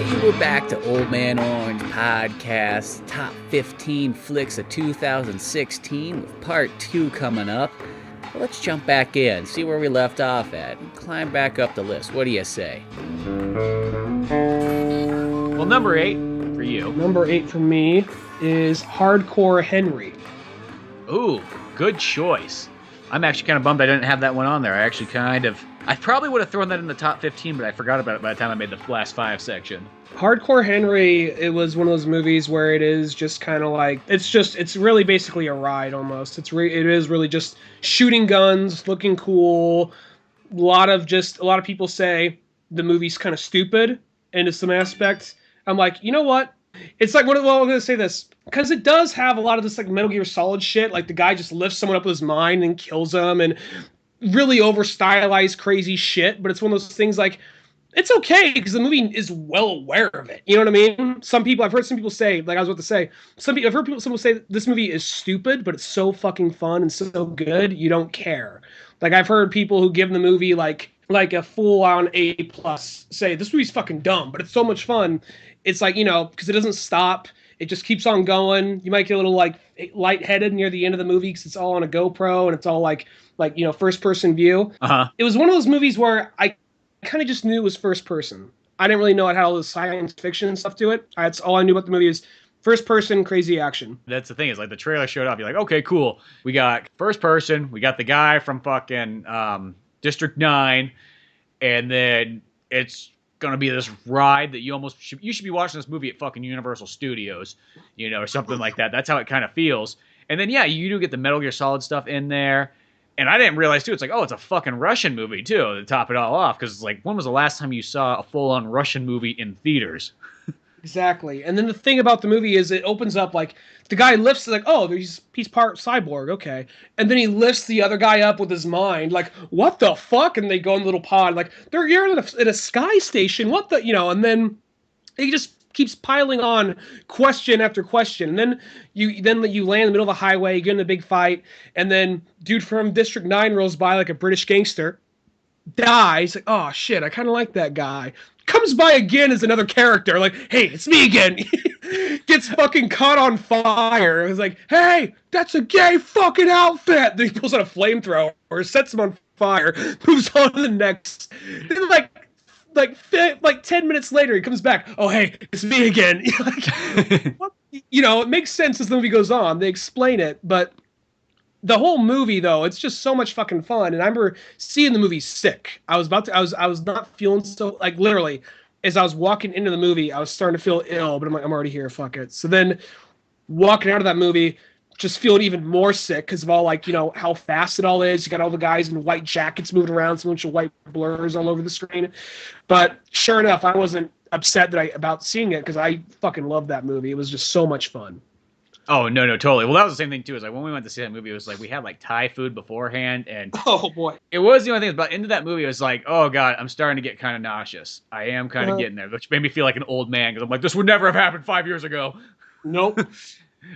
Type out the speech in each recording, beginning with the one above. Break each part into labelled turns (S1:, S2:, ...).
S1: Hey, we're back to Old Man Orange Podcast, Top 15 Flicks of 2016 with Part 2 coming up. Well, let's jump back in, see where we left off at, and climb back up the list. What do you say?
S2: Well, number 8 for you.
S3: Number 8 for me is Hardcore Henry.
S2: Ooh, good choice. I'm actually kind of bummed I didn't have that one on there. I probably would have thrown that in the top 15, but I forgot about it by the time I made the last 5 section.
S3: Hardcore Henry, it was one of those movies where it is just kind of like, it's really basically a ride almost. It is really just shooting guns, looking cool. A lot of people say the movie's kind of stupid into some aspects. I'm like, you know what? It's like, I'm going to say this, because it does have a lot of this like Metal Gear Solid shit. Like the guy just lifts someone up with his mind and kills them, and really over stylized crazy shit. But it's one of those things like, it's okay because the movie is well aware of it. You know what I mean? I've heard some people say, like I was about to say, some people say this movie is stupid, but it's so fucking fun and so good, you don't care. Like I've heard people who give the movie like a full-on A+ say this movie's fucking dumb, but it's so much fun. It's like, because it doesn't stop. It just keeps on going. You might get a little like lightheaded near the end of the movie because it's all on a GoPro and it's all like first person view.
S2: Uh-huh.
S3: It was one of those movies where I kind of just knew it was first person. I didn't really know it had all the science fiction and stuff to it. That's all I knew about the movie is first person, crazy action.
S2: That's the thing, is like the trailer showed up. You're like, okay, cool. We got first person. We got the guy from fucking District 9. And then it's going to be this ride that you should be watching this movie at fucking Universal Studios, or something like that. That's how it kind of feels. And then, yeah, you do get the Metal Gear Solid stuff in there. And I didn't realize, too, it's like, oh, it's a fucking Russian movie, too, to top it all off. Because it's like, when was the last time you saw a full-on Russian movie in theaters?
S3: Exactly. And then the thing about the movie is it opens up, like, the guy lifts, like, oh, he's part cyborg, okay. And then he lifts the other guy up with his mind, like, what the fuck? And they go in the little pod, like, you're in a sky station, what the, and then he just keeps piling on question after question. And then you land in the middle of a highway, you get in a big fight, and then dude from District 9 rolls by like a British gangster, dies, like, oh shit, I kind of like that guy. Comes by again as another character, like, hey, it's me again. Gets fucking caught on fire. It was like, hey, that's a gay fucking outfit. Then he pulls out a flamethrower, sets him on fire, moves on to the next. Then like 10 minutes later, he comes back. Oh, hey, it's me again. What? It makes sense as the movie goes on. They explain it, but the whole movie, though, it's just so much fucking fun. And I remember seeing the movie sick. I was not feeling so, like, literally, as I was walking into the movie, I was starting to feel ill, but I'm like, I'm already here, fuck it. So then, walking out of that movie, just feeling even more sick because of all, like, how fast it all is. You got all the guys in white jackets moving around, some bunch of white blurs all over the screen. But sure enough, I wasn't upset about seeing it because I fucking loved that movie. It was just so much fun.
S2: Oh, no, totally. Well, that was the same thing, too. Is like when we went to see that movie, it was like we had like Thai food beforehand. And
S3: oh, boy.
S2: It was the only thing. But into that movie, it was like, oh, God, I'm starting to get kind of nauseous. I am kind of getting there, which made me feel like an old man because I'm like, this would never have happened 5 years ago.
S3: Nope.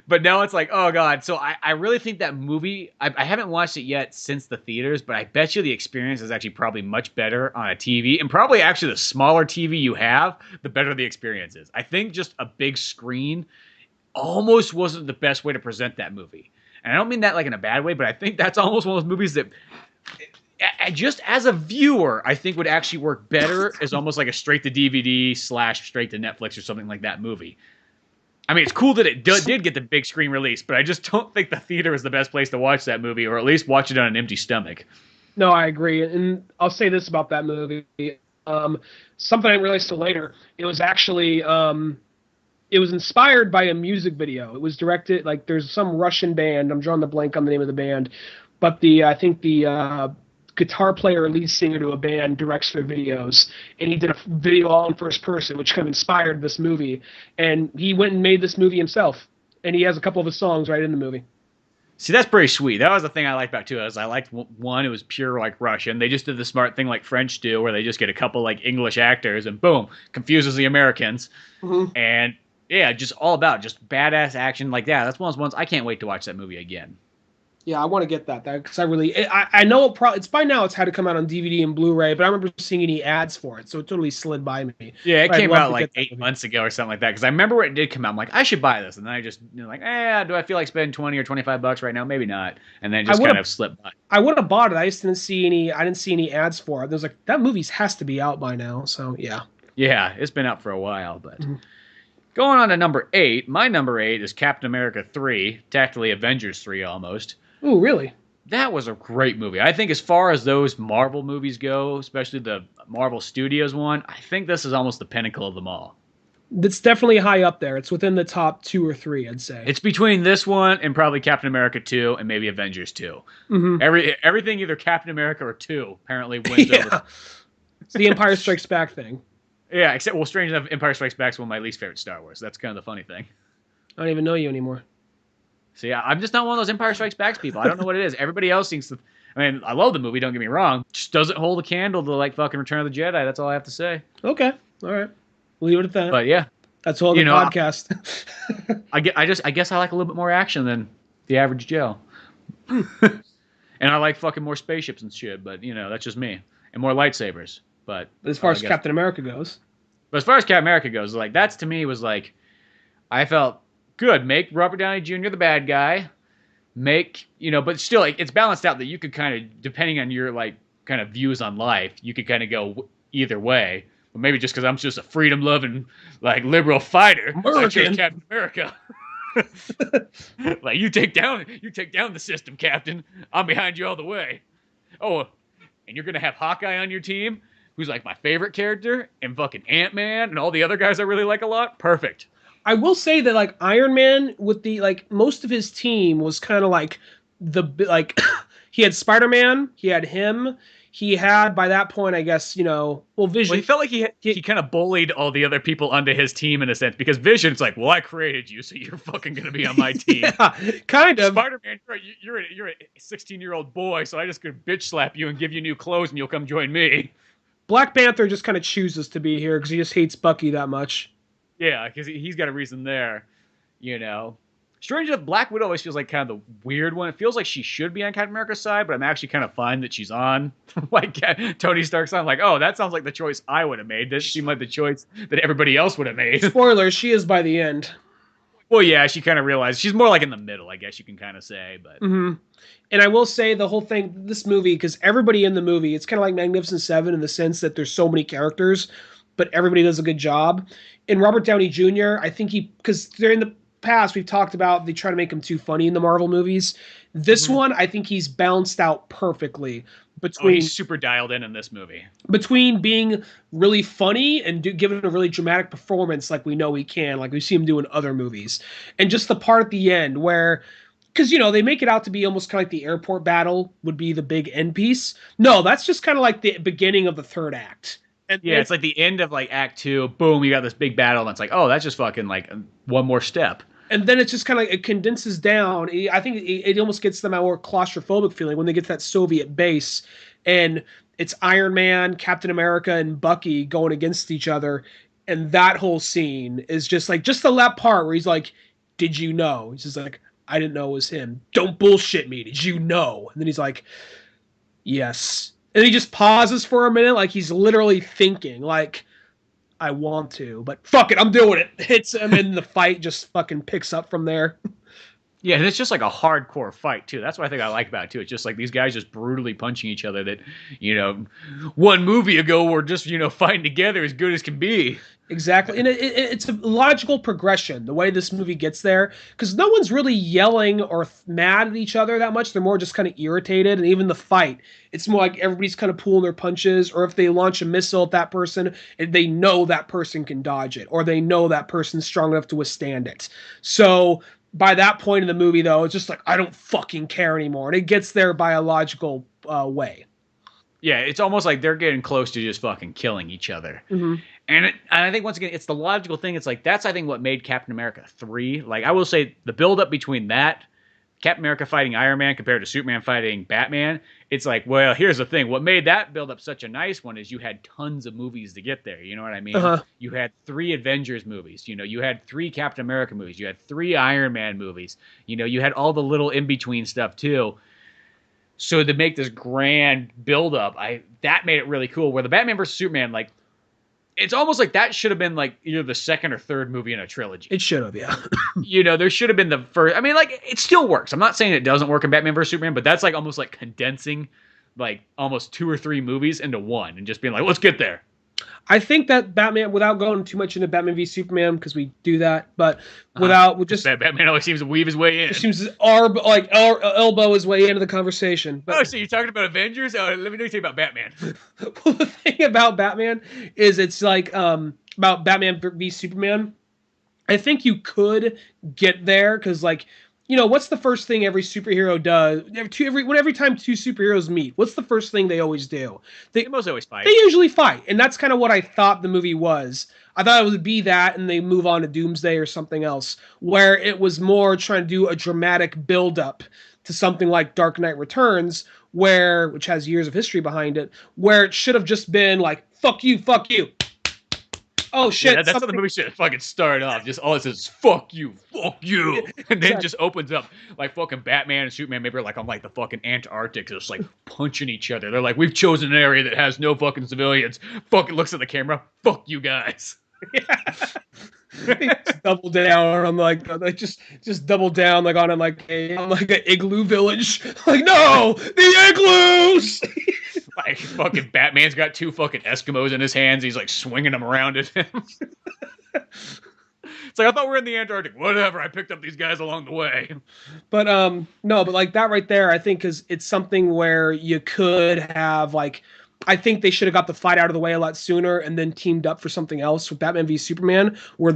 S2: But now it's like, oh, God. So I really think that movie, I haven't watched it yet since the theaters, but I bet you the experience is actually probably much better on a TV. And probably actually the smaller TV you have, the better the experience is. I think just a big screen almost wasn't the best way to present that movie. And I don't mean that like in a bad way, but I think that's almost one of those movies that just as a viewer, I think would actually work better as almost like a straight to DVD / straight to Netflix or something like that movie. I mean, it's cool that it did get the big screen release, but I just don't think the theater is the best place to watch that movie, or at least watch it on an empty stomach.
S3: No, I agree. And I'll say this about that movie. Something I realized till later, it was actually... it was inspired by a music video. It was directed, like, there's some Russian band. I'm drawing the blank on the name of the band. But I think the guitar player or lead singer to a band directs their videos. And he did a video all in first person, which kind of inspired this movie. And he went and made this movie himself. And he has a couple of his songs right in the movie.
S2: See, that's pretty sweet. That was the thing I liked about it, too. I liked one, it was pure, like, Russian. They just did the smart thing like French do, where they just get a couple, like, English actors, and boom, confuses the Americans. Mm-hmm. And... yeah, just all about just badass action like that. That's one of those ones I can't wait to watch that movie again.
S3: Yeah, I want to get that because I know it's by now it's had to come out on DVD and Blu-ray, but I remember seeing any ads for it, so it totally slid by me.
S2: Yeah, it
S3: But I'd
S2: came
S3: love
S2: out
S3: to
S2: like
S3: get that
S2: 8 months ago or something like that. Because I remember when it did come out. I'm like, I should buy this, and then I just like, do I feel like spending 20 or $25 right now? Maybe not. And then it
S3: I
S2: just
S3: would
S2: kind
S3: have
S2: of slipped by.
S3: I would have bought it. I just didn't see any. I didn't see any ads for it. There's like that movie has to be out by now. So yeah.
S2: Yeah, it's been out for a while, but.
S3: Mhm.
S2: Going on to number 8, my number 8 is Captain America 3, tactically Avengers 3 almost.
S3: Ooh, really?
S2: That was a great movie. I think as far as those Marvel movies go, especially the Marvel Studios one, I think this is almost the pinnacle of them all.
S3: It's definitely high up there. It's within the top 2 or 3, I'd say.
S2: It's between this one and probably Captain America 2 and maybe Avengers 2.
S3: Mm-hmm.
S2: Everything either Captain America or 2 apparently wins over.
S3: It's the Empire Strikes Back thing.
S2: Yeah, except, well, strange enough, Empire Strikes Back is one of my least favorite Star Wars. That's kind of the funny thing.
S3: I don't even know you anymore.
S2: See, I'm just not one of those Empire Strikes Back people. I don't know what it is. Everybody else seems to. I mean, I love the movie. Don't get me wrong. Just doesn't hold a candle to like fucking Return of the Jedi. That's all I have to say.
S3: Okay, all right, we'll leave it at that.
S2: But yeah,
S3: that's all the podcast.
S2: I guess I like a little bit more action than the average Joe. And I like fucking more spaceships and shit. But that's just me. And more lightsabers. But
S3: as far as Captain America goes.
S2: But as far as Captain America goes, like that's to me was like, I felt good. Make Robert Downey Jr. the bad guy. But still, like it's balanced out that you could kind of, depending on your like kind of views on life, you could kind of go either way. But maybe just because I'm just a freedom-loving, like liberal fighter, I chose Captain America. Like you take down the system, Captain. I'm behind you all the way. Oh, and you're gonna have Hawkeye on your team, who's like my favorite character, and fucking Ant-Man and all the other guys I really like a lot. Perfect.
S3: I will say that like Iron Man with the like most of his team was kind of like he had Spider-Man, he had him, he had by that point I guess Vision.
S2: Well, he felt like he kind of bullied all the other people onto his team in a sense because Vision's like, well, I created you, so you're fucking gonna be on my team.
S3: Yeah, kind of.
S2: Spider-Man, you're a 16-year-old boy, so I just could bitch slap you and give you new clothes and you'll come join me.
S3: Black Panther just kind of chooses to be here because he just hates Bucky that much.
S2: Yeah, because he's got a reason there, Strange enough, Black Widow always feels like kind of the weird one. It feels like she should be on Captain America's side, but I'm actually kind of fine that she's on like Tony Stark's side. I'm like, oh, that sounds like the choice I would have made. Doesn't seem like the choice that everybody else would have made.
S3: Spoilers, she is by the end.
S2: Well, yeah, she kind of realized she's more like in the middle, I guess you can kind of say. But
S3: And I will say the whole thing, this movie, because everybody in the movie, it's kind of like Magnificent Seven in the sense that there's so many characters, but everybody does a good job. And Robert Downey Jr., I think because during the past we've talked about they try to make him too funny in the Marvel movies. This one, I think he's balanced out perfectly between.
S2: He's super dialed in this movie. Between
S3: being really funny and giving a really dramatic performance, like we know he can, like we see him do in other movies, and just the part at the end where. Because, they make it out to be almost kind of like the airport battle would be the big end piece. No, that's just kind of like the beginning of the third act. And
S2: yeah, it's like the end of like Act 2. Boom, you got this big battle, and it's like, oh, that's just fucking like one more step.
S3: And then it's just kind of like it condenses down. I think it almost gets them a more claustrophobic feeling when they get to that Soviet base, and it's Iron Man, Captain America, and Bucky going against each other. And that whole scene is just the last part where he's like, "Did you know?" He's just like, "I didn't know it was him. Don't bullshit me. Did you know?" And then he's like, "Yes." And he just pauses for a minute, like he's literally thinking, like, I want to, but fuck it, I'm doing it. Hits him, and the fight just fucking picks up from there.
S2: Yeah, and it's just like a hardcore fight, too. That's what I think I like about it, too. It's just like these guys just brutally punching each other that, one movie ago were just, fighting together as good as can be.
S3: Exactly. And it's a logical progression, the way this movie gets there, because no one's really yelling or mad at each other that much. They're more just kind of irritated. And even the fight, it's more like everybody's kind of pulling their punches, or if they launch a missile at that person, they know that person can dodge it, or they know that person's strong enough to withstand it. So by that point in the movie, though, it's just like, I don't fucking care anymore. And it gets there by a logical way.
S2: Yeah, it's almost like they're getting close to just fucking killing each other.
S3: Mm-hmm.
S2: And I think, once again, it's the logical thing. It's like, that's, I think, what made Captain America 3. Like, I will say, the build-up between that Captain America fighting Iron Man compared to Superman fighting Batman, it's like, well, here's the thing. What made that build up such a nice one is you had tons of movies to get there. You know what I mean? You had 3 Avengers movies. You had 3 Captain America movies. You had 3 Iron Man movies. You had all the little in between stuff too. So to make this grand build up, that made it really cool. Where the Batman versus Superman, like, it's almost like that should have been like either the second or third movie in a trilogy.
S3: It should have, yeah.
S2: There should have been the first. I mean, like, it still works. I'm not saying it doesn't work in Batman vs Superman, but that's like almost like condensing like almost 2 or 3 movies into one and just being like, let's get there.
S3: I think that Batman, without going too much into Batman v Superman, because we do that, but just
S2: Batman always seems to weave his way in.
S3: It seems our elbow his way into the conversation. But,
S2: so you're talking about Avengers? Oh, let me tell you about Batman.
S3: Well, the thing about Batman is it's like about Batman v Superman. I think you could get there because, like, what's the first thing every superhero does? Every time 2 superheroes meet, what's the first thing they always do? They
S2: most always fight.
S3: They usually fight, and that's kind of what I thought the movie was. I thought it would be that, and they move on to Doomsday or something else, where it was more trying to do a dramatic build-up to something like Dark Knight Returns, which has years of history behind it, where it should have just been like, fuck you, fuck you. Oh shit!
S2: Yeah, that's how the movie should fucking start off. Just all it says is "fuck you," and then it just opens up like fucking Batman and Superman. Maybe like on like the fucking Antarctic, just like punching each other. They're like, "We've chosen an area that has no fucking civilians." Fucking looks at the camera. Fuck you guys.
S3: Just double down on like just double down like on like an igloo village. Like, no, the igloos.
S2: Like fucking Batman's got 2 fucking Eskimos in his hands. He's like swinging them around at him. It's like, I thought we were in the Antarctic. Whatever. I picked up these guys along the way.
S3: But no, but like that right there, I think it's something where you could have like. I think they should have got the fight out of the way a lot sooner and then teamed up for something else with Batman v Superman, where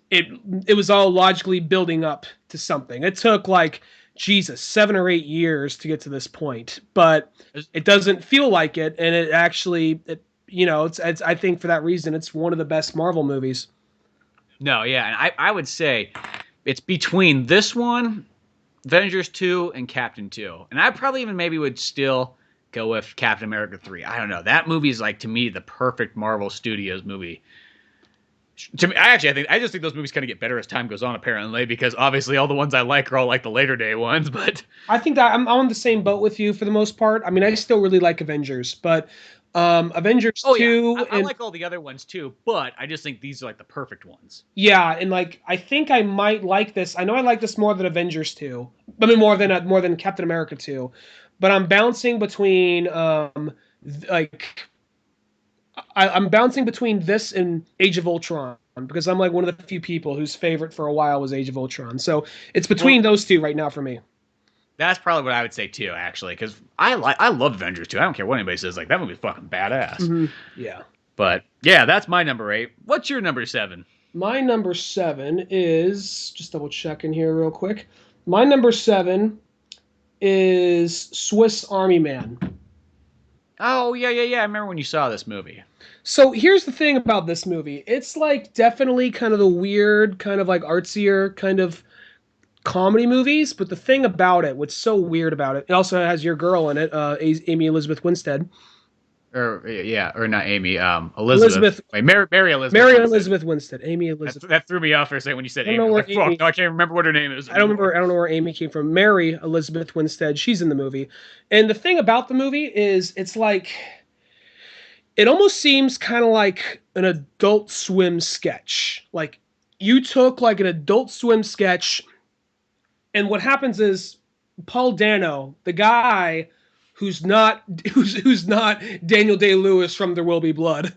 S3: it was all logically building up to something. It took like, Jesus, 7 or 8 years to get to this point, but it doesn't feel like it. And it actually, it's I think for that reason, it's one of the best Marvel movies.
S2: No, yeah. And I would say it's between this one, Avengers 2, and Captain 2. And I probably even maybe would still go with Captain America 3. I don't know. That movie is like, to me, the perfect Marvel Studios movie. To me, I just think those movies kind of get better as time goes on, apparently, because obviously all the ones I like are all like the later day ones. But
S3: I think that I'm on the same boat with you for the most part. I mean, I still really like Avengers, but Avengers 2.
S2: Yeah. I like all the other ones too, but I just think these are like the perfect ones.
S3: Yeah, and like I think I might like this. I know I like this more than Avengers 2. I mean, more than Captain America 2. But I'm bouncing between I'm bouncing between this and Age of Ultron because I'm like one of the few people whose favorite for a while was Age of Ultron. So it's between those two right now for me.
S2: That's probably what I would say too, actually, because I love Avengers 2. I don't care what anybody says. Like, that movie's fucking badass.
S3: Mm-hmm. Yeah.
S2: But yeah, that's my number 8. What's your number 7?
S3: My number 7 is, just double checking here real quick. My number 7 is Swiss Army Man.
S2: Oh, yeah. I remember when you saw this movie.
S3: So here's the thing about this movie. It's like definitely kind of the weird, kind of like artsier kind of comedy movies. But the thing about it, what's so weird about it, it also has your girl in it, Amy Elizabeth Winstead.
S2: Or not Amy, Elizabeth. Wait, Mary Elizabeth
S3: Winstead. Amy Elizabeth.
S2: That threw me off for a second when you said Amy.
S3: No, I
S2: can't remember what her name is.
S3: I don't know where Amy came from. Mary Elizabeth Winstead. She's in the movie. And the thing about the movie is it's like, it almost seems kind of like an Adult Swim sketch. Like, you took like an Adult Swim sketch, and what happens is Paul Dano, the guy who's not Daniel Day-Lewis from There Will Be Blood,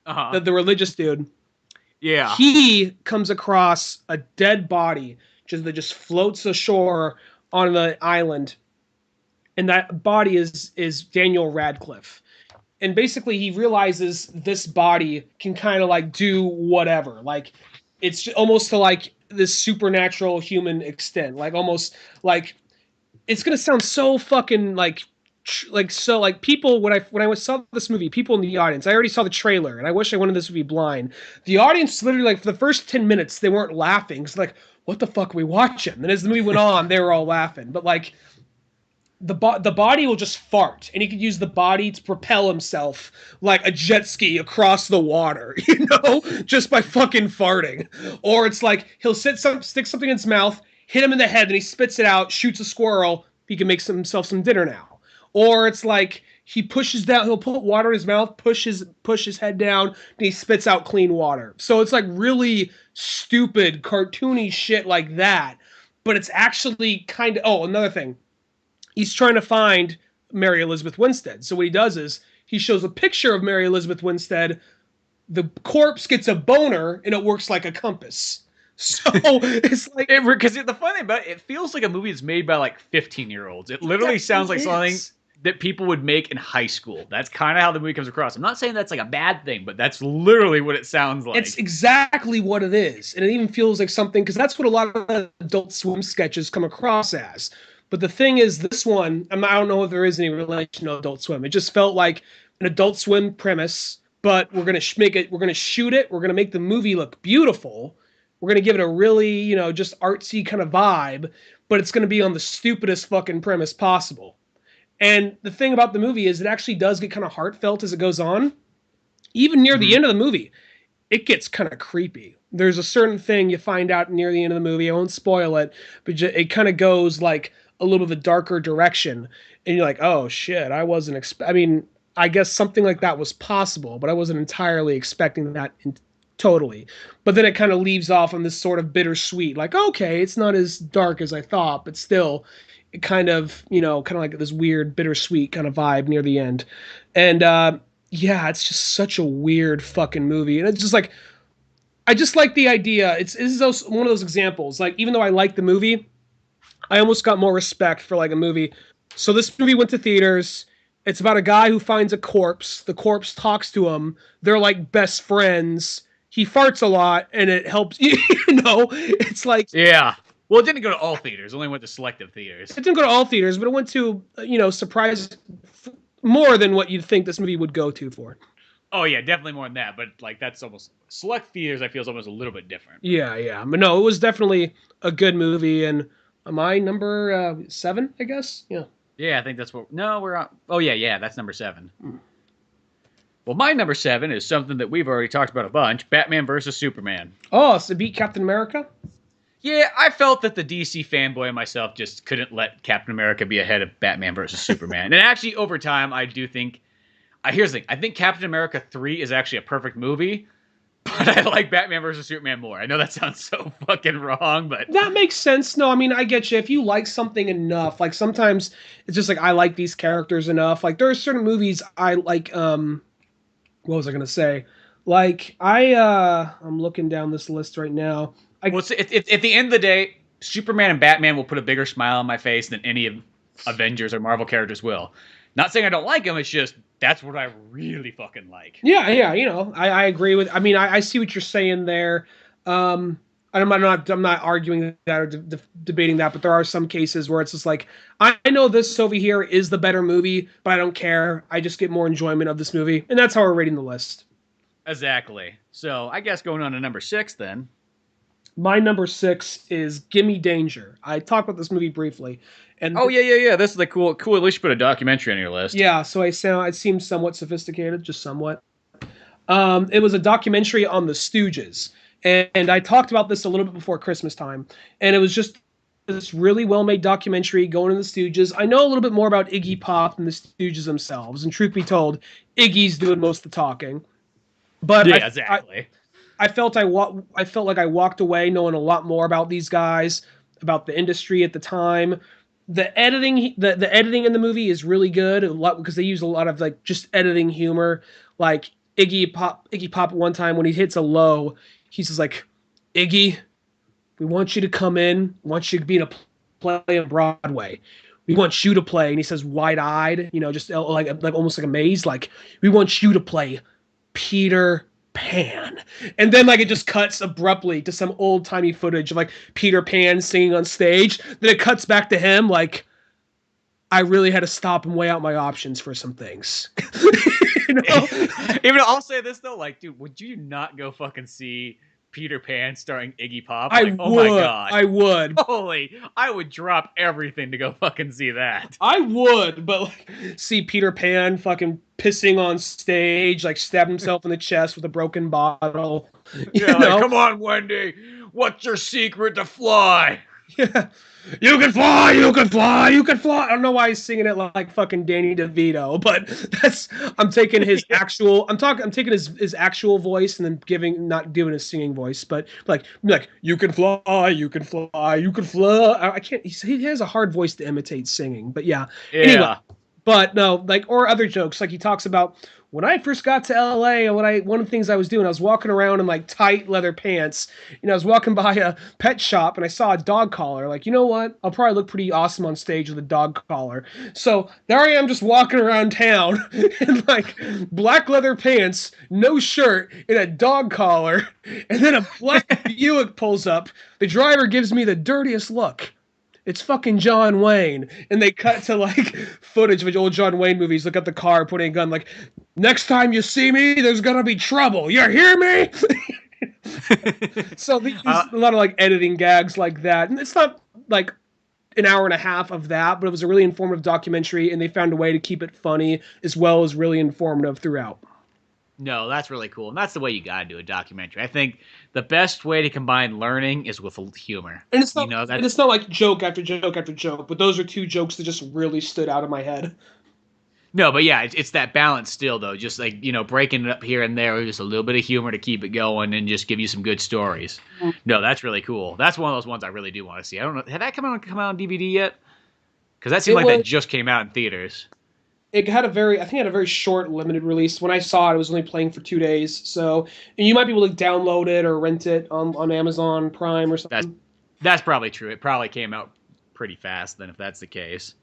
S3: the religious dude.
S2: Yeah.
S3: He comes across a dead body that just floats ashore on the island, and that body is Daniel Radcliffe. And basically he realizes this body can kind of like do whatever. Like, it's almost to like this supernatural human extent. Like, almost like, it's going to sound so fucking people when I saw this movie, people in the audience, I already saw the trailer and I wish I wanted this to be blind. The audience literally, like, for the first 10 minutes they weren't laughing. It's like, what the fuck are we watching? And as the movie went on, they were all laughing. But like, the body will just fart, and he could use the body to propel himself like a jet ski across the water, just by fucking farting. Or it's like he'll stick something in his mouth, hit him in the head, and he spits it out, shoots a squirrel. He can make himself some dinner now. Or it's like he pushes down, he'll put water in his mouth, push his head down, and he spits out clean water. So it's like really stupid, cartoony shit like that. But it's actually kind of, oh, another thing. He's trying to find Mary Elizabeth Winstead. So what he does is he shows a picture of Mary Elizabeth Winstead. The corpse gets a boner, and it works like a compass. So it's like,
S2: because the funny thing about it feels like a movie that's made by like 15-year-olds. It literally sounds like something that people would make in high school. That's kind of how the movie comes across. I'm not saying that's like a bad thing, but that's literally what it sounds like.
S3: It's exactly what it is. And it even feels like something, because that's what a lot of Adult Swim sketches come across as. But the thing is, this one, I don't know if there is any relation to Adult Swim. It just felt like an Adult Swim premise, but we're going to make it, we're going to shoot it, we're going to make the movie look beautiful, we're going to give it a really, just artsy kind of vibe, but it's going to be on the stupidest fucking premise possible. And the thing about the movie is it actually does get kind of heartfelt as it goes on. Even near the end of the movie, it gets kind of creepy. There's a certain thing you find out near the end of the movie. I won't spoil it, but it kind of goes like a little bit of a darker direction. And you're like, oh shit, I wasn't I guess something like that was possible, but I wasn't entirely expecting that totally. But then it kind of leaves off on this sort of bittersweet, like, okay, it's not as dark as I thought, but still it kind of like this weird bittersweet kind of vibe near the end. And yeah, it's just such a weird fucking movie. And it's just like, I just like the idea. This is one of those examples. Like, even though I like the movie, I almost got more respect for like a movie. So this movie went to theaters. It's about a guy who finds a corpse. The corpse talks to him. They're like best friends. He farts a lot, and it helps. It's like,
S2: yeah. Well, it didn't go to all theaters. It only went to selective theaters.
S3: It didn't go to all theaters, but it went to surprise more than what you'd think this movie would go to for.
S2: Oh yeah, definitely more than that. But like that's almost select theaters. I feel is almost a little bit different.
S3: Yeah, but no, it was definitely a good movie. And am I number 7? I guess. Yeah.
S2: Yeah, I think that's what. No, we're on. Oh yeah, that's number 7. Well, my number 7 is something that we've already talked about a bunch: Batman versus Superman.
S3: Oh, so beat Captain America?
S2: Yeah, I felt that the DC fanboy and myself just couldn't let Captain America be ahead of Batman versus Superman. And actually, over time, I do think. Here's the thing: I think Captain America 3 is actually a perfect movie, but I like Batman versus Superman more. I know that sounds so fucking wrong, but
S3: that makes sense. No, I mean, I get you. If you like something enough, like sometimes it's just like I like these characters enough. Like there are certain movies I like. What was I gonna say? Like I'm looking down this list right now.
S2: Well, at the end of the day, Superman and Batman will put a bigger smile on my face than any of Avengers or Marvel characters will. Not saying I don't like them. It's just that's what I really fucking like.
S3: Yeah. I agree with. I mean, I see what you're saying there. I'm not arguing that or debating that, but there are some cases where it's just like I know this over here is the better movie, but I don't care. I just get more enjoyment of this movie, and that's how we're rating the list.
S2: Exactly. So I guess going on to number 6 then.
S3: My number 6 is Gimme Danger. I talked about this movie briefly. And
S2: yeah. This is the cool. At least you put a documentary on your list.
S3: Yeah, so I seem somewhat sophisticated, just somewhat. It was a documentary on the Stooges. And I talked about this a little bit before Christmas time. And it was just this really well-made documentary going into the Stooges. I know a little bit more about Iggy Pop than the Stooges themselves. And truth be told, Iggy's doing most of the talking. But
S2: yeah, exactly.
S3: I felt like I walked away knowing a lot more about these guys, about the industry at the time. The editing, the editing in the movie is really good, a lot because they use a lot of like just editing humor. Like Iggy Pop at one time when he hits a low, he's just like, Iggy, we want you to come in. We want you to be in a play on Broadway. We want you to play. And he says wide-eyed, just like almost like amazed. Like, we want you to play Peter Pan. And then like it just cuts abruptly to some old-timey footage of like Peter Pan singing on stage. Then it cuts back to him like, I really had to stop and weigh out my options for some things.
S2: Even I'll say this though, like, dude, would you not go fucking see Peter Pan starring Iggy Pop.
S3: I
S2: Like, oh
S3: would.
S2: my god.
S3: I would.
S2: Holy, I would drop everything to go fucking see that.
S3: I would, but like, see Peter Pan fucking pissing on stage, like stab himself in the chest with a broken bottle. You
S2: Yeah, like,
S3: know?
S2: come on, Wendy. What's your secret to fly?
S3: Yeah. You can fly, you can fly, you can fly. I don't know why he's singing it like fucking Danny DeVito, but I'm taking his actual I'm taking his actual voice and then not giving his singing voice, but like you can fly, you can fly, you can fly. I can't he has a hard voice to imitate singing, but yeah. Anyway, but no, like, or other jokes, like he talks about when I first got to LA, one of the things I was doing, I was walking around in like tight leather pants. I was walking by a pet shop and I saw a dog collar. Like, you know what? I'll probably look pretty awesome on stage with a dog collar. So there I am, just walking around town in like black leather pants, no shirt, in a dog collar, and then a black Buick pulls up. The driver gives me the dirtiest look. It's fucking John Wayne. And they cut to like footage of old John Wayne movies. Look at the car, putting a gun, like, next time you see me, there's gonna be trouble. You hear me? So there's a lot of like editing gags like that. And it's not like an hour and a half of that, but it was a really informative documentary, and they found a way to keep it funny as well as really informative throughout.
S2: No, that's really cool. And that's the way you gotta do a documentary. I think the best way to combine learning is with humor.
S3: And it's not, and it's not like joke after joke after joke, but those are two jokes that just really stood out in my head.
S2: No, but yeah, it's that balance still, though. Just like, breaking it up here and there with just a little bit of humor to keep it going and just give you some good stories. Mm-hmm. No, that's really cool. That's one of those ones I really do want to see. I don't know. Had that come out on DVD yet? Because that seemed like that just came out in theaters.
S3: It had a very short limited release. When I saw it, it was only playing for 2 days. So, and you might be able to download it or rent it on Amazon Prime or something.
S2: That's probably true. It probably came out pretty fast then, if that's the case.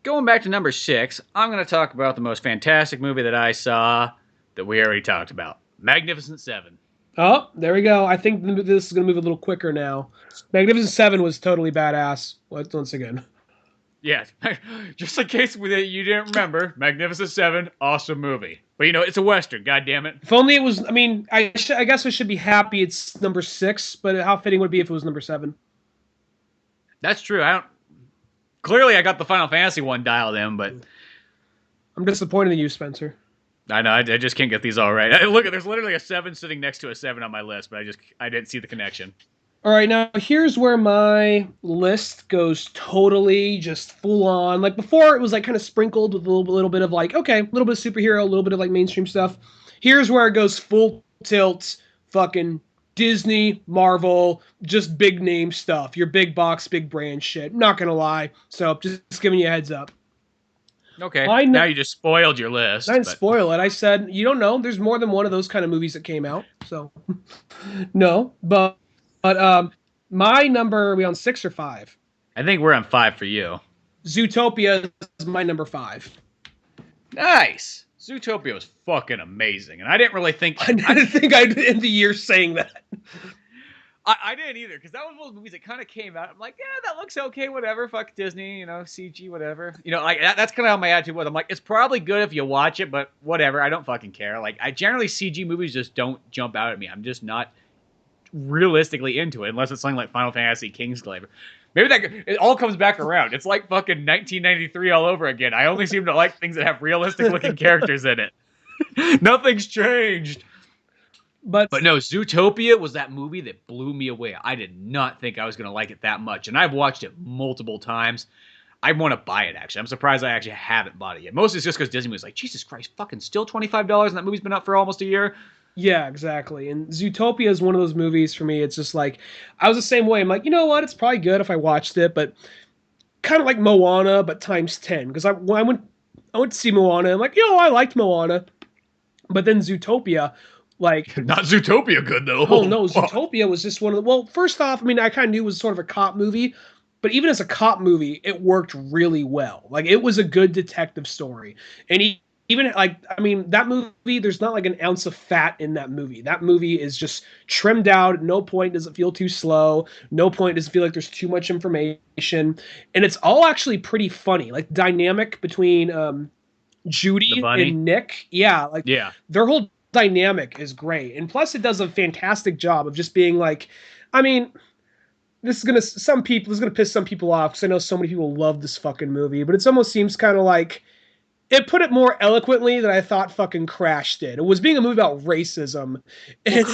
S2: Going back to number 6, I'm going to talk about the most fantastic movie that I saw that we already talked about. Magnificent Seven.
S3: Oh, there we go. I think this is going to move a little quicker now. Magnificent Seven was totally badass. Once again.
S2: Yeah, just in case you didn't remember, Magnificent Seven, awesome movie. But it's a Western, goddammit.
S3: If only it was, I guess I should be happy it's number 6, but how fitting would it be if it was number 7?
S2: That's true. Clearly I got the Final Fantasy one dialed in, but
S3: I'm disappointed in you, Spencer.
S2: I know, I just can't get these all right. Look, there's literally a 7 sitting next to a 7 on my list, but I didn't see the connection.
S3: All right, now here's where my list goes totally just full on. Like before, it was like kind of sprinkled with a little bit of like, okay, a little bit of superhero, a little bit of like mainstream stuff. Here's where it goes full tilt, fucking Disney, Marvel, just big name stuff. Your big box, big brand shit. Not gonna lie. So just giving you a heads up.
S2: Okay. Now you just spoiled your list.
S3: I didn't spoil it. I said, you don't know. There's more than one of those kind of movies that came out. So no, but my number, are we on 6 or 5?
S2: I think we're on 5 for you.
S3: Zootopia is my number 5.
S2: Nice. Zootopia was fucking amazing, and I didn't really think...
S3: I didn't think I'd end the year saying that.
S2: I didn't either, because that was one of those movies that kind of came out. I'm like, yeah, that looks okay, whatever, fuck Disney, CG, whatever. Like that's kind of how my attitude was. I'm like, it's probably good if you watch it, but whatever, I don't fucking care. Like, I generally, CG movies just don't jump out at me. I'm just not realistically into it, unless it's something like Final Fantasy Kingsglaive. Maybe it all comes back around. It's like fucking 1993 all over again. I only seem to like things that have realistic looking characters in it. Nothing's changed. But no, Zootopia was that movie that blew me away. I did not think I was going to like it that much, and I've watched it multiple times. I want to buy it, actually. I'm surprised I actually haven't bought it yet. Mostly it's just because Disney was like, Jesus Christ, fucking still $25, and that movie's been up for almost a year.
S3: Yeah, exactly. And Zootopia is one of those movies for me. It's just like, I was the same way. I'm like, you know what? It's probably good if I watched it, but kind of like Moana, but times 10. Because when I went to see Moana, I'm like, I liked Moana. But then Zootopia, like...
S2: Not Zootopia good, though.
S3: Oh, no. Zootopia was just one of the... Well, first off, I kind of knew it was sort of a cop movie. But even as a cop movie, it worked really well. Like, it was a good detective story. And even that movie, there's not like an ounce of fat in that movie. That movie is just trimmed out. At no point does it feel too slow. No point does it feel like there's too much information. And it's all actually pretty funny. Like, dynamic between Judy and Nick. Yeah. Their whole dynamic is great, and plus it does a fantastic job of just being like, I mean, this is gonna piss some people off because I know so many people love this fucking movie, but it almost seems kind of like it put it more eloquently than I thought fucking Crash did. It was being a movie about racism.
S2: Well,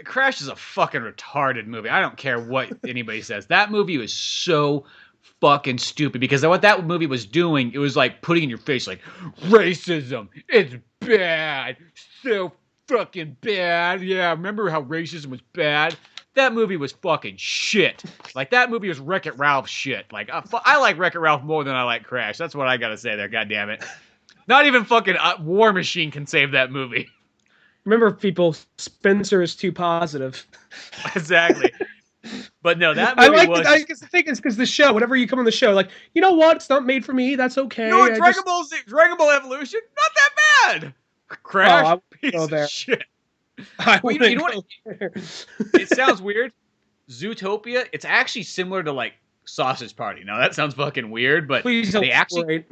S2: Crash is a fucking retarded movie. I don't care what anybody says. That movie was so fucking stupid because what that movie was doing, it was like putting in your face like racism. It's bad. So fucking bad. Yeah, remember how racism was bad? That movie was fucking shit. Like, that movie was Wreck-It Ralph shit. Like, I like Wreck-It Ralph more than I like Crash. That's what I gotta say there, goddammit. Not even fucking War Machine can save that movie.
S3: Remember, people, Spencer is too positive.
S2: Exactly. But no, that movie
S3: I guess the thing is because the show, whenever you come on the show, like, you know what? It's not made for me. That's okay.
S2: You know what? Dragon Ball Evolution? Not that bad. Crash? Piece of shit. You know what? It sounds weird. Zootopia, it's actually similar to like Sausage Party. Now that sounds fucking weird, but they actually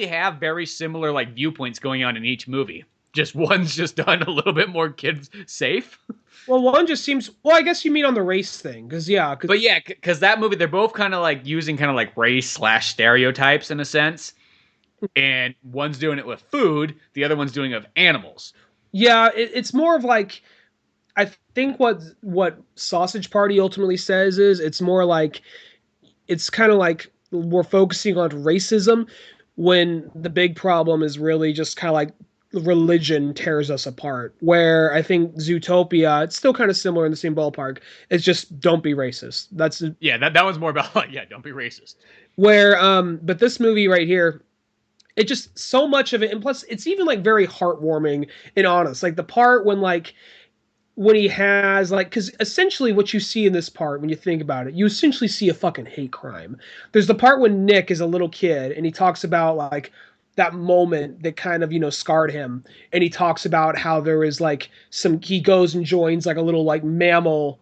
S2: have very similar like viewpoints going on in each movie. Just one's just done a little bit more kids safe.
S3: Well, one just seems. Well, I guess you mean on the race thing, because
S2: because that movie, they're both kind of like using kind of like race / stereotypes in a sense, and one's doing it with food, the other one's doing it with animals.
S3: Yeah, it's more of like, I think what Sausage Party ultimately says is it's more like, it's kind of like we're focusing on racism when the big problem is really just kind of like religion tears us apart. Where I think Zootopia, it's still kind of similar in the same ballpark. It's just don't be racist.
S2: That one's more about like, don't be racist.
S3: But this movie right here, it just so much of it, and plus it's even like very heartwarming and honest. Like the part when he has like, because essentially what you see in this part, when you think about it, you essentially see a fucking hate crime. There's the part when Nick is a little kid and he talks about like that moment that kind of, scarred him, and he talks about how there is like he goes and joins like a little like mammal,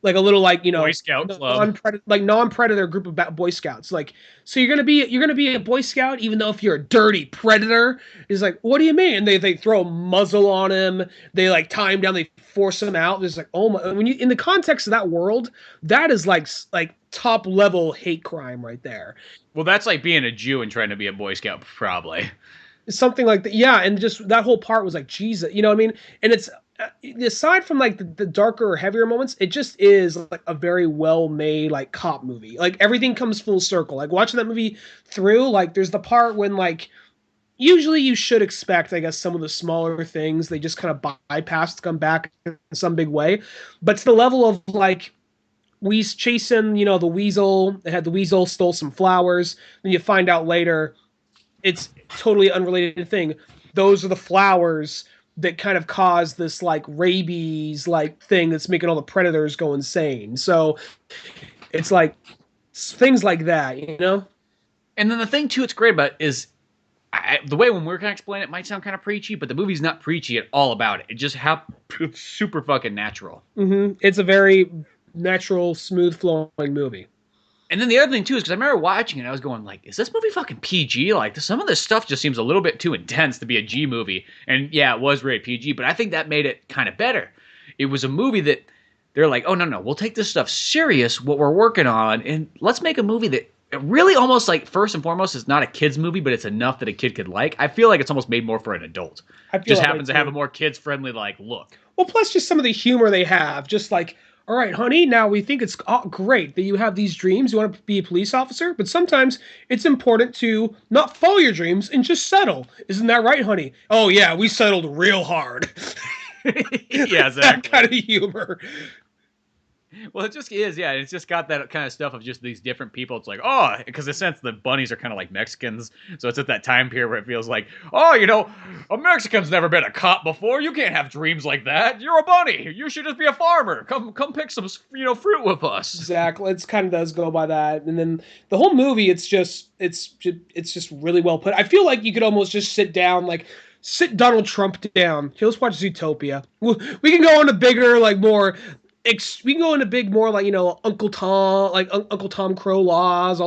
S3: like a little like
S2: Boy Scout club,
S3: non-predator group of Boy Scouts. Like, so you're gonna be a Boy Scout even though if you're a dirty predator. He's like, what do you mean? And they throw a muzzle on him. They like tie him down. They force him out. There's like, oh my! When you in the context of that world, that is like top level hate crime right there.
S2: Well, that's like being a Jew and trying to be a Boy Scout, probably.
S3: Something like that, yeah. And just that whole part was like, Jesus, you know what I mean? And it's. Aside from like the darker, heavier moments, it just is like a very well made like cop movie. Like everything comes full circle. Like watching that movie through, like there's the part when like usually you should expect, I guess, some of the smaller things they just kind of bypass to come back in some big way. But to the level of like we chasing, the weasel. They had the weasel stole some flowers. Then you find out later it's totally unrelated thing. Those are the flowers that kind of caused this like rabies like thing that's making all the predators go insane. So it's like things like that,
S2: And then the thing too, it's great about is the way when we're kind of explaining it might sound kind of preachy, but the movie's not preachy at all about it. It just it's super fucking natural.
S3: Mm-hmm. It's a very natural, smooth flowing movie.
S2: And then the other thing too is because I remember watching it, I was going like, "Is this movie fucking PG? Like, some of this stuff just seems a little bit too intense to be a G movie." And yeah, it was rated PG, but I think that made it kind of better. It was a movie that they're like, "Oh no, we'll take this stuff serious, what we're working on, and let's make a movie that really almost like first and foremost is not a kids movie, but it's enough that a kid could like." I feel like it's almost made more for an adult. Just happens to have a more kids friendly like look.
S3: Well, plus just some of the humor they have, just like, all right, honey, now we think it's great that you have these dreams. You want to be a police officer, but sometimes it's important to not follow your dreams and just settle. Isn't that right, honey? Oh, yeah, we settled real hard.
S2: Yeah, exactly.
S3: That kind of humor.
S2: Well, it just is, yeah. It's just got that kind of stuff of just these different people. It's like, oh, because in a sense, the bunnies are kind of like Mexicans. So it's at that time period where it feels like, oh, a Mexican's never been a cop before. You can't have dreams like that. You're a bunny. You should just be a farmer. Come pick some, fruit with us.
S3: Exactly. It kind of does go by that. And then the whole movie, it's just really well put. I feel like you could almost just sit Donald Trump down. Okay, let's watch Zootopia. We can go on to bigger, like more we can go into big more like Uncle Tom, like Uncle Tom Crow laws,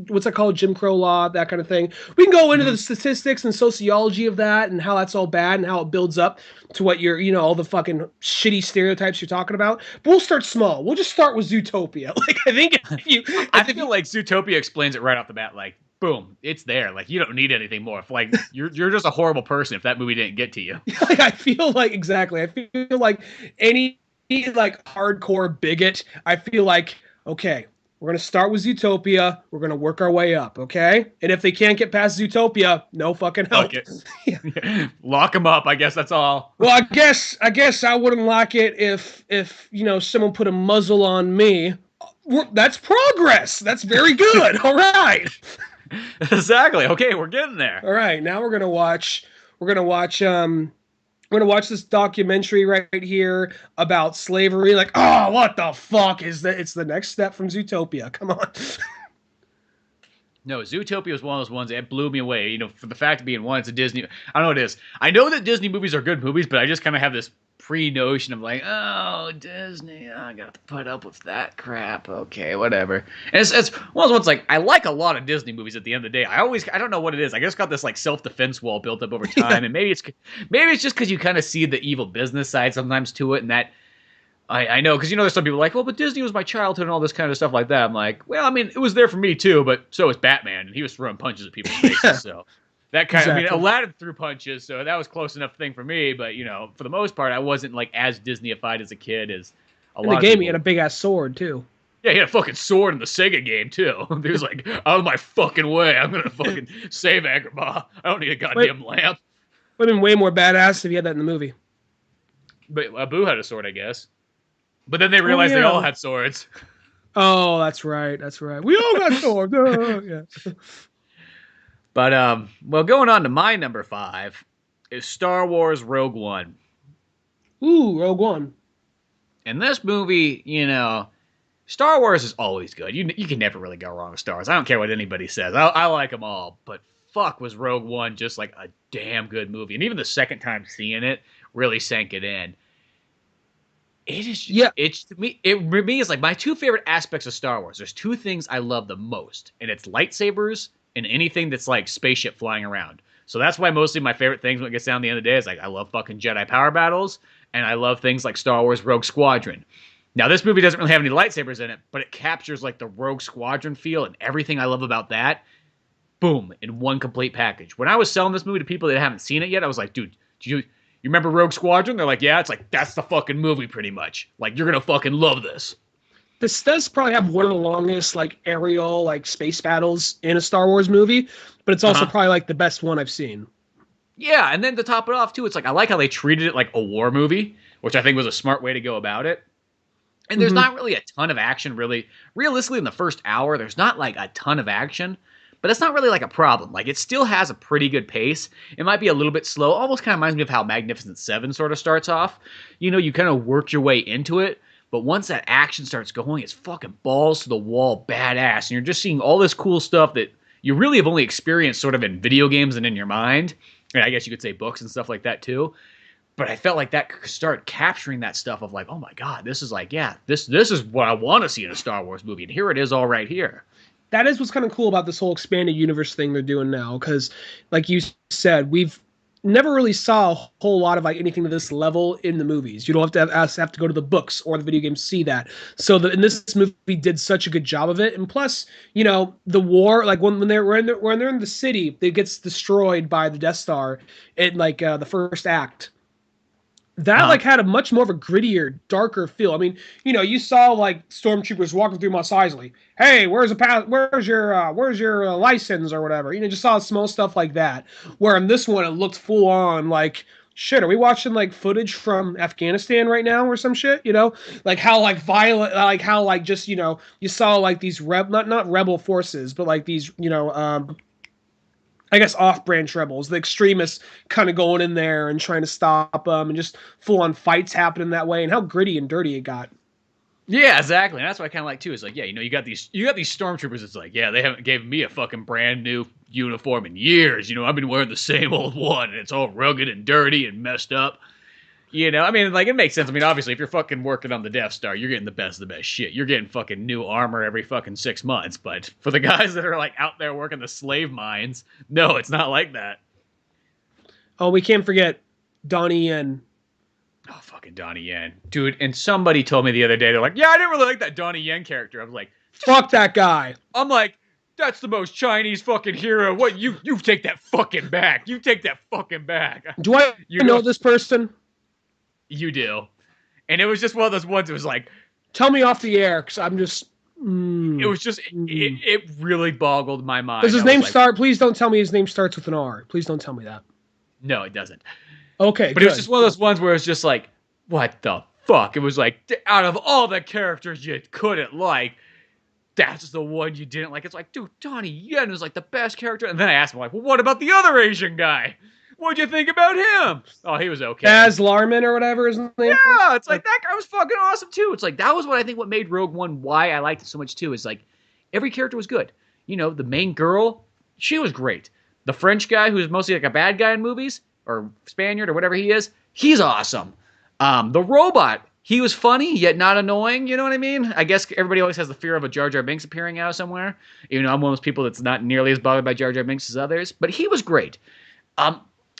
S3: what's that called, Jim Crow law, that kind of thing. We can go into the statistics and sociology of that and how that's all bad and how it builds up to what all the fucking shitty stereotypes you're talking about. But we'll start small. We'll just start with Zootopia. Like I think
S2: I feel like Zootopia explains it right off the bat. Like, boom, it's there. Like you don't need anything more. If, like you're just a horrible person if that movie didn't get to you.
S3: Like I feel like exactly. I feel like any like hardcore bigot, I feel like, okay, we're gonna start with Zootopia, we're gonna work our way up, okay? And if they can't get past Zootopia, no fucking help.
S2: Lock them up, I guess that's all.
S3: Well, I guess I wouldn't lock it if someone put a muzzle on me. That's progress. That's very good. All right.
S2: Exactly. Okay, we're getting there.
S3: All right, now we're gonna watch this documentary right here about slavery. Like, oh, what the fuck is that? It's the next step from Zootopia. Come on.
S2: No, Zootopia was one of those ones that blew me away. For the fact of being one, it's a Disney. I don't know what it is. I know that Disney movies are good movies, but I just kind of have this pre-notion of like, oh, Disney, I got to put up with that crap. Okay, whatever. And it's one of those ones like, I like a lot of Disney movies at the end of the day. I don't know what it is. I just got this like self-defense wall built up over time, and maybe it's just because you kind of see the evil business side sometimes to it, and that I know, because there's some people like, well, but Disney was my childhood and all this kind of stuff like that. I'm like, well, I mean, it was there for me too, but so was Batman, and he was throwing punches at people's faces, so that kind
S3: Exactly.
S2: of, Aladdin threw punches, so that was close enough thing for me, but, for the most part, I wasn't, like, as Disney-ified as a kid as a lot of people.
S3: In the game, he had a big-ass sword, too.
S2: Yeah, he had a fucking sword in the Sega game, too. He was like, out of my fucking way, I'm gonna fucking save Agrabah. I don't need a goddamn lamp.
S3: Would have been way more badass if he had that in the movie.
S2: But Abu had a sword, I guess. But then they realized they all had swords.
S3: Oh, that's right. We all got swords. Yeah.
S2: But, well, going on to my number 5 is Star Wars Rogue One.
S3: Ooh, Rogue One.
S2: And this movie, Star Wars is always good. You can never really go wrong with Star Wars. I don't care what anybody says. I like them all. But fuck, was Rogue One just like a damn good movie. And even the second time seeing it really sank it in. It is, yeah. It's for me, it's like my two favorite aspects of Star Wars. There's two things I love the most, and it's lightsabers and anything that's like spaceship flying around. So that's why mostly my favorite things when it gets down to the end of the day is like I love fucking Jedi power battles, and I love things like Star Wars Rogue Squadron. Now this movie doesn't really have any lightsabers in it, but it captures like the Rogue Squadron feel and everything I love about that. Boom, in one complete package. When I was selling this movie to people that haven't seen it yet, I was like, dude, you remember Rogue Squadron? They're like, yeah. It's like, that's the fucking movie pretty much. Like, you're going to fucking love this.
S3: This does probably have one of the longest, like, aerial, like, space battles in a Star Wars movie, but it's also probably, like, the best one I've seen.
S2: Yeah, and then to top it off, too, it's like, I like how they treated it like a war movie, which I think was a smart way to go about it. And there's not really a ton of action, really. Realistically, in the first hour, there's not, like, a ton of action. But it's not really like a problem. Like, it still has a pretty good pace. It might be a little bit slow. Almost kind of reminds me of how Magnificent Seven sort of starts off. You kind of work your way into it. But once that action starts going, it's fucking balls to the wall badass. And you're just seeing all this cool stuff that you really have only experienced sort of in video games and in your mind. And I guess you could say books and stuff like that too. But I felt like that could start capturing that stuff of like, oh my God, this is like, yeah, this is what I want to see in a Star Wars movie. And here it is all right here.
S3: That is what's kind of cool about this whole expanded universe thing they're doing now, because, like you said, we've never really saw a whole lot of like anything to this level in the movies. You don't have to go to the books or the video games to see that. So and this movie did such a good job of it, and plus, the war, like when they're in the city, it gets destroyed by the Death Star in like the first act. That like had a much more of a grittier, darker feel. I mean, you saw like stormtroopers walking through Mos Eisley. Hey, where's your license or whatever? Just saw small stuff like that. Where in this one, it looked full on like, shit, are we watching like footage from Afghanistan right now or some shit? Like how like violent, like how like just you saw like these not rebel forces, but like these I guess off-branch rebels, the extremists kind of going in there and trying to stop them and just full-on fights happening that way, and how gritty and dirty it got.
S2: Yeah, exactly. And that's what I kind of like too. It's like, yeah, you got these stormtroopers. It's like, yeah, they haven't given me a fucking brand new uniform in years. I've been wearing the same old one, and it's all rugged and dirty and messed up. You know, I mean, like, it makes sense. I mean, obviously, if you're fucking working on the Death Star, you're getting the best of the best shit. You're getting fucking new armor every fucking 6 months. But for the guys that are, like, out there working the slave mines, no, it's not like that.
S3: Oh, we can't forget Donnie Yen.
S2: Oh, fucking Donnie Yen. Dude, and somebody told me the other day, they're like, yeah, I didn't really like that Donnie Yen character. I was like,
S3: fuck that guy.
S2: I'm like, that's the most Chinese fucking hero. What, you take that fucking back. You take that fucking back.
S3: Do I know this person?
S2: You do. And it was just one of those ones, it was like...
S3: Tell me off the air, because I'm just...
S2: It was just... It really boggled my mind.
S3: Does his name start... Please don't tell me his name starts with an R. Please don't tell me that.
S2: No, it doesn't.
S3: Okay,
S2: but good. It was just one of those ones where it's just like, what the fuck? It was like, out of all the characters you couldn't like, that's the one you didn't like. It's like, dude, Donnie Yen is like the best character. And then I asked him, like, well, what about the other Asian guy? What'd you think about him? Oh, he was okay.
S3: Baz Luhrmann or whatever his name.
S2: Yeah, it's like that guy was fucking awesome too. It's like that was what I think what made Rogue One why I liked it so much too. Is like every character was good. You know, the main girl, she was great. The French guy who's mostly like a bad guy in movies or Spaniard or whatever he is, he's awesome. The robot, he was funny yet not annoying. You know what I mean? I guess everybody always has the fear of a Jar Jar Binks appearing out of somewhere. You know, I'm one of those people that's not nearly as bothered by Jar Jar Binks as others, but he was great.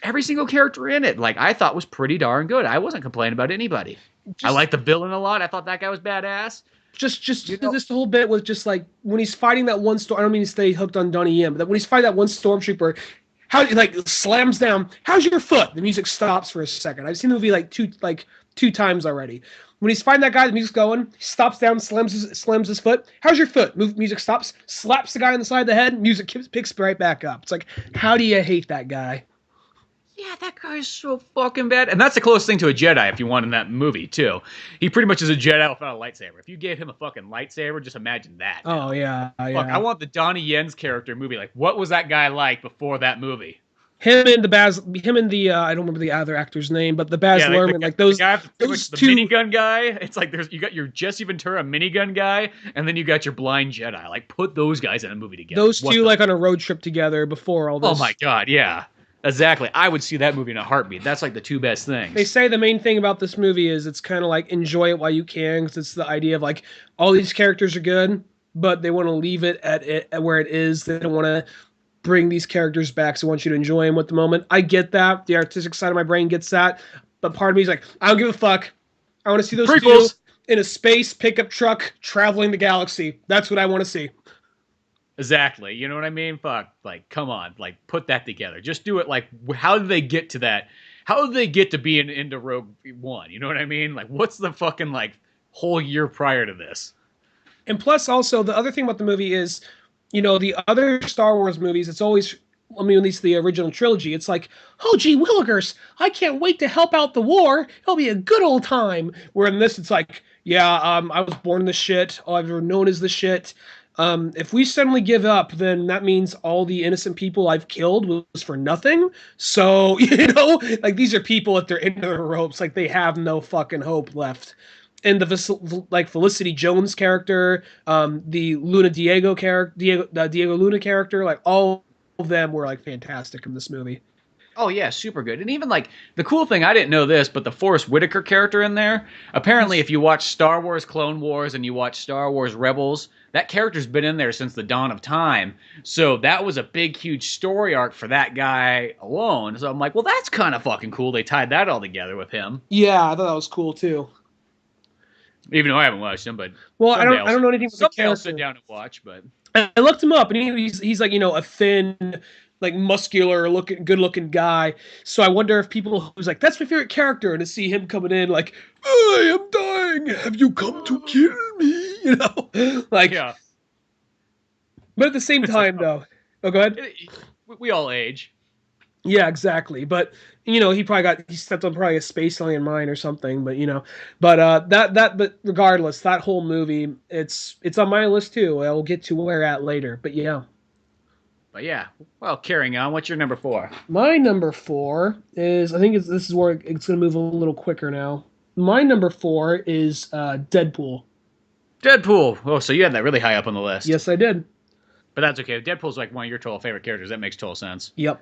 S2: Every single character in it, like, I thought was pretty darn good. I wasn't complaining about anybody. I liked the villain a lot. I thought that guy was badass.
S3: Just this whole bit was just like when he's fighting that one storm. I don't mean to stay hooked on Donnie Yen, but when he's fighting that one stormtrooper, how he like slams down. How's your foot? The music stops for a second. I've seen the movie like two times already. When he's fighting that guy, the music's going. He stops down, slams his foot. How's your foot? Music stops. Slaps the guy on the side of the head. Music picks right back up. It's like, how do you hate that guy?
S2: Yeah, that guy's so fucking bad. And that's the closest thing to a Jedi if you want in that movie, too. He pretty much is a Jedi without a lightsaber. If you gave him a fucking lightsaber, just imagine that.
S3: Oh, yeah.
S2: Fuck, I want the Donnie Yen's character movie. Like, what was that guy like before that movie?
S3: Him and the I don't remember the other actor's name, but the Baz Luhrmann, like those two.
S2: Minigun guy. It's like you got your Jesse Ventura minigun guy, and then you got your blind Jedi. Like, put those guys in a movie together.
S3: Those two, like, on a road trip together before all this.
S2: Oh, my God, yeah. Exactly. I would see that movie in a heartbeat. That's like the two best things.
S3: They say the main thing about this movie is it's kind of like enjoy it while you can, because it's the idea of like all these characters are good, but they want to leave it at where it is. They don't want to bring these characters back, so I want you to enjoy them at the moment. I get that. The artistic side of my brain gets that, but part of me is like, I don't give a fuck. I want to see those
S2: prequels.
S3: Two in a space pickup truck traveling the galaxy. That's what I want to see.
S2: Exactly. You know what I mean? Fuck. Like, come on. Like, put that together. Just do it. Like, how did they get to that? How did they get to being into Rogue One? You know what I mean? Like, what's the fucking, like, whole year prior to this?
S3: And plus, also, the other thing about the movie is, you know, the other Star Wars movies, it's always, I mean, at least the original trilogy, it's like, oh, gee willikers, I can't wait to help out the war. It'll be a good old time. Where in this, it's like, yeah, I was born this shit. All I've ever known is this shit. If we suddenly give up, then that means all the innocent people I've killed was for nothing. So, you know, like, these are people at their end of their ropes. Like, they have no fucking hope left. And the, like, Felicity Jones character, the Luna Diego character, Diego Luna character, like, all of them were, like, fantastic in this movie.
S2: Oh, yeah, super good. And even, like, the cool thing, I didn't know this, but the Forrest Whitaker character in there, apparently if you watch Star Wars Clone Wars and you watch Star Wars Rebels, that character's been in there since the dawn of time. So that was a big, huge story arc for that guy alone. So I'm like, well, that's kind of fucking cool. They tied that all together with him.
S3: Yeah, I thought that was cool, too.
S2: Even though I haven't watched him, but...
S3: Well, I don't know anything about the character.
S2: Somebody else sit down and watch, but...
S3: I looked him up, and he's like, you know, a thin, like, muscular good looking guy. So I wonder if people who's like, that's my favorite character, and to see him coming in like, I am dying, have you come to kill me? You know? Like, yeah. But at the same time, though, oh, go ahead.
S2: We all age.
S3: Yeah, exactly. But, you know, he stepped on probably a space alien mine or something, but, you know, but regardless, that whole movie, it's on my list too. I'll get to where at later, but yeah.
S2: But yeah, well, carrying on, what's your number 4?
S3: My number 4 is, I think this is where it's going to move a little quicker now. My number 4 is Deadpool.
S2: Deadpool. Oh, so you had that really high up on the list.
S3: Yes, I did.
S2: But that's okay. Deadpool's like one of your total favorite characters. That makes total sense.
S3: Yep.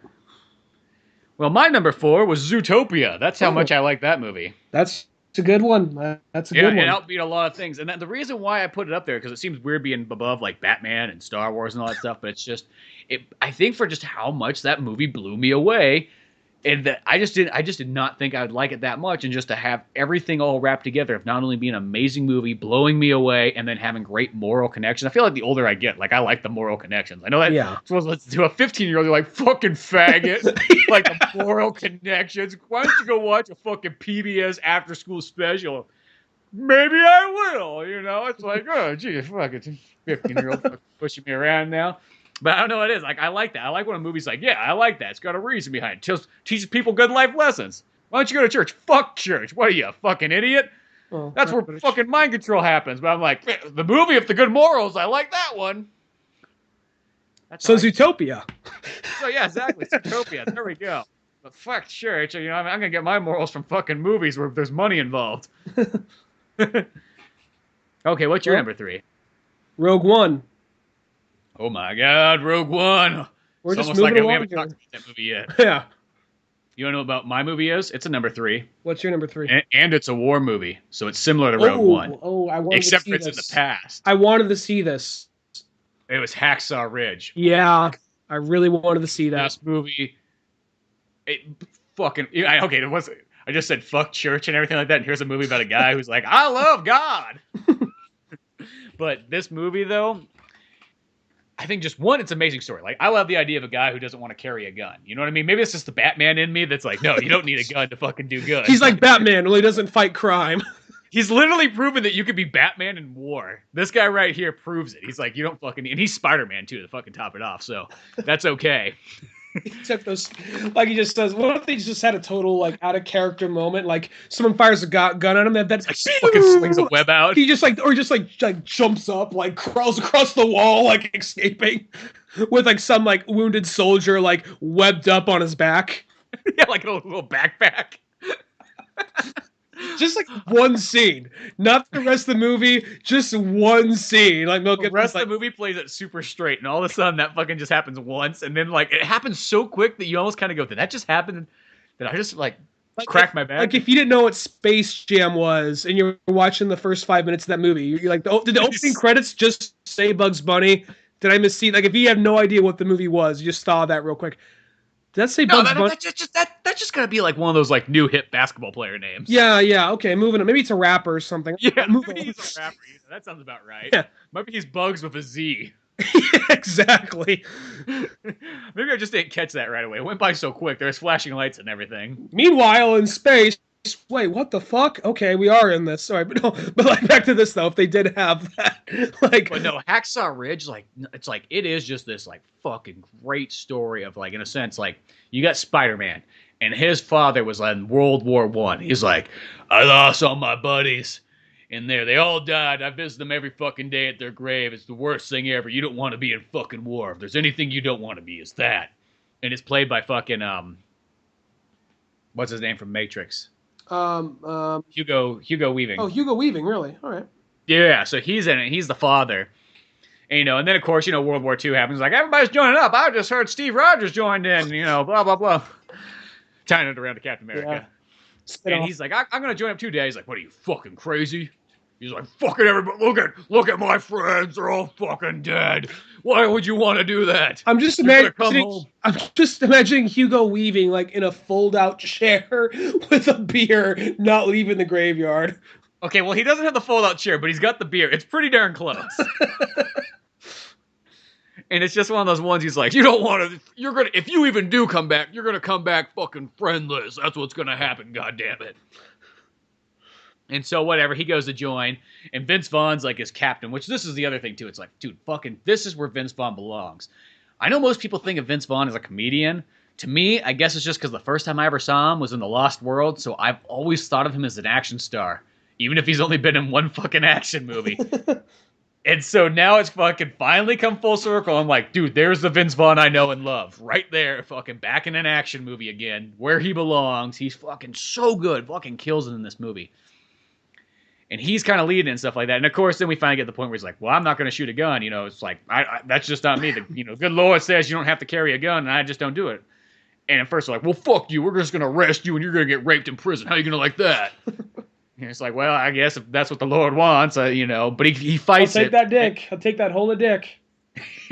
S2: Well, my number 4 was Zootopia. That's how much I like that movie.
S3: That's a good one. That's a good one.
S2: It outbeat a lot of things. And the reason why I put it up there, because it seems weird being above like Batman and Star Wars and all that stuff, but it's just, I think for just how much that movie blew me away, and that I just did not think I would like it that much, and just to have everything all wrapped together of not only being an amazing movie, blowing me away, and then having great moral connections. I feel like the older I get, like I like the moral connections. I know that to a 15-year-old, you're like, fucking faggot, like the moral connections. Why don't you go watch a fucking PBS after school special? Maybe I will, you know? It's like, oh, gee, fuck, it's a 15-year-old pushing me around now. But I don't know what it is. Like, I like that. I like when a movie's like, yeah, I like that. It's got a reason behind it. Teaches people good life lessons. Why don't you go to church? Fuck church. What are you, a fucking idiot? Well, that's where fucking mind control happens. But I'm like, the movie with the good morals, I like that one.
S3: So Zootopia.
S2: So yeah, exactly. Zootopia. There we go. But fuck church. You know, I'm going to get my morals from fucking movies where there's money involved. Okay, what's your number 3?
S3: Rogue One.
S2: Oh my God, Rogue One.
S3: We're
S2: it's
S3: just
S2: almost like
S3: moving
S2: we
S3: along
S2: haven't talked about that movie yet.
S3: Yeah.
S2: You want to know about my movie is? It's a number 3.
S3: What's your number 3?
S2: And it's a war movie, so it's similar to Rogue One.
S3: Oh, I wanted
S2: except
S3: to see
S2: it's
S3: this.
S2: in the past.
S3: I wanted to see this.
S2: It was Hacksaw Ridge.
S3: Yeah, I really wanted to see that.
S2: This movie, it fucking okay. It was. I just said fuck church and everything like that. And here's a movie about a guy who's like, I love God. But this movie though, I think just one, it's an amazing story. Like, I love the idea of a guy who doesn't want to carry a gun. You know what I mean? Maybe it's just the Batman in me that's like, no, you don't need a gun to fucking do good.
S3: He's like Batman, only doesn't fight crime.
S2: He's literally proven that you could be Batman in war. This guy right here proves it. He's like, you don't fucking need, and he's Spider-Man too to fucking top it off. So that's okay.
S3: He took those, like he just says, what if they just had a total like out of character moment? Like someone fires a gun at him, and that's
S2: like fucking slings a web out.
S3: He just like jumps up, like crawls across the wall, like escaping, with like some like wounded soldier like webbed up on his back.
S2: Yeah, like a little backpack.
S3: Just like one scene, not the rest of the movie. Just one scene. Like
S2: the rest of the movie plays it super straight, and all of a sudden that fucking just happens once, and then like it happens so quick that you almost kind of go, "Did that just happen?" That I just like cracked my back.
S3: Like if you didn't know what Space Jam was, and you're watching the first 5 minutes of that movie, you're like, "Did the opening credits just say Bugs Bunny? Did I miss? Like if you have no idea what the movie was, you just saw that real quick." Did that say Bugs Bunny?
S2: That's just gotta be like one of those like new hip basketball player names.
S3: Yeah. Okay, moving on. Maybe it's a rapper or something.
S2: Yeah, maybe he's a rapper. That sounds about right. Yeah. Maybe he's Bugs with a Z.
S3: Yeah, exactly.
S2: Maybe I just didn't catch that right away. It went by so quick. There's flashing lights and everything.
S3: Meanwhile, in space, wait, what the fuck? Okay, we are in this. Sorry, but no, but like back to this though. If they did have that, like,
S2: but no, Hacksaw Ridge, like, it's like it is just this like fucking great story of like, in a sense, like you got Spider-Man and his father was in World War I. He's like, I lost all my buddies in there. They all died. I visit them every fucking day at their grave. It's the worst thing ever. You don't want to be in fucking war. If there's anything you don't want to be, it's that. And it's played by fucking what's his name from Matrix? Hugo Weaving.
S3: Oh, Hugo Weaving, really? All right.
S2: Yeah, so he's in it. He's the father. And, and then, of course, World War II happens. Like, everybody's joining up. I just heard Steve Rogers joined in, blah, blah, blah. Tying it around to Captain America. Yeah. And he's like, I'm going to join up too, Dad. He's like, what are you, fucking crazy? He's like, fucking everybody, look at my friends. They're all fucking dead. Why would you want to do that?
S3: I'm just imagining Hugo Weaving like in a fold-out chair with a beer, not leaving the graveyard.
S2: Okay, well, he doesn't have the fold-out chair, but he's got the beer. It's pretty darn close. And it's just one of those ones he's like, if you even do come back, you're going to come back fucking friendless. That's what's going to happen, goddammit. And so whatever, he goes to join, and Vince Vaughn's like his captain, which this is the other thing too. It's like, dude, fucking, this is where Vince Vaughn belongs. I know most people think of Vince Vaughn as a comedian. To me, I guess it's just because the first time I ever saw him was in The Lost World, so I've always thought of him as an action star, even if he's only been in one fucking action movie. And so now it's fucking finally come full circle. I'm like, dude, there's the Vince Vaughn I know and love. Right there, fucking back in an action movie again, where he belongs. He's fucking so good. Fucking kills it in this movie. And he's kind of leading and stuff like that. And of course, then we finally get to the point where he's like, well, I'm not going to shoot a gun. It's like, that's just not me. The good Lord says you don't have to carry a gun, and I just don't do it. And at first they're like, well, fuck you. We're just going to arrest you and you're going to get raped in prison. How are you going to like that? And it's like, well, I guess if that's what the Lord wants, but he fights it.
S3: I'll take that dick. I'll take that holy dick.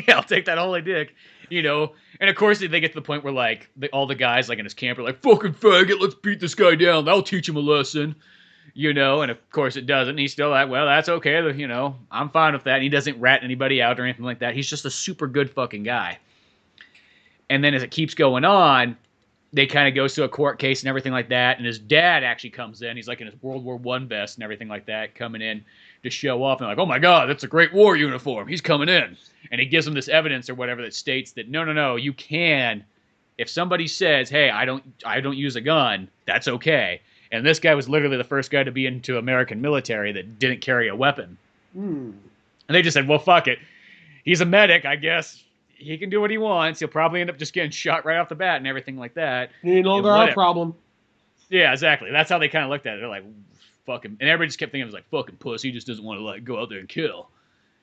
S2: Yeah, I'll take that holy dick. And of course they get to the point where like all the guys like in his camp are like, fucking faggot, let's beat this guy down. That'll teach him a lesson. And of course it doesn't. And he's still like, well, that's okay. I'm fine with that. And he doesn't rat anybody out or anything like that. He's just a super good fucking guy. And then as it keeps going on, they kind of goes to a court case and everything like that. And his dad actually comes in. He's like in his World War I vest and everything like that, coming in to show off. And like, oh my God, that's a great war uniform. He's coming in. And he gives him this evidence or whatever that states that no, you can. If somebody says, hey, I don't use a gun, that's okay. And this guy was literally the first guy to be into American military that didn't carry a weapon. And they just said, well, fuck it. He's a medic, I guess. He can do what he wants. He'll probably end up just getting shot right off the bat and everything like that.
S3: No longer our problem.
S2: Yeah, exactly. That's how they kind of looked at it. They're like, fucking, and everybody just kept thinking it was like, fucking pussy. He just doesn't want to like go out there and kill,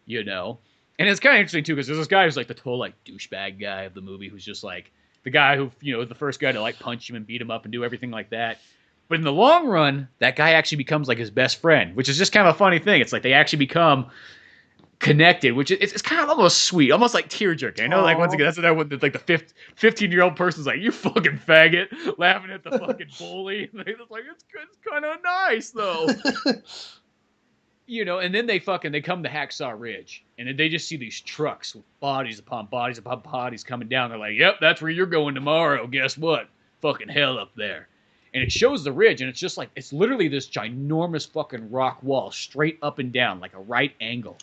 S2: And it's kind of interesting too because there's this guy who's like the total like douchebag guy of the movie who's just like the guy who the first guy to like punch him and beat him up and do everything like that. But in the long run, that guy actually becomes like his best friend, which is just kind of a funny thing. It's like they actually become connected, which it's kind of almost sweet, almost like tear-jerking. I know, like, once again, that's what like the 15-year-old person's like, you fucking faggot, laughing at the fucking bully. And it's like, it's kind of nice, though. And then they come to Hacksaw Ridge, and then they just see these trucks with bodies upon bodies upon bodies coming down. They're like, yep, that's where you're going tomorrow. Guess what? Fucking hell up there. And it shows the ridge, and it's just like, it's literally this ginormous fucking rock wall straight up and down, like a right angle.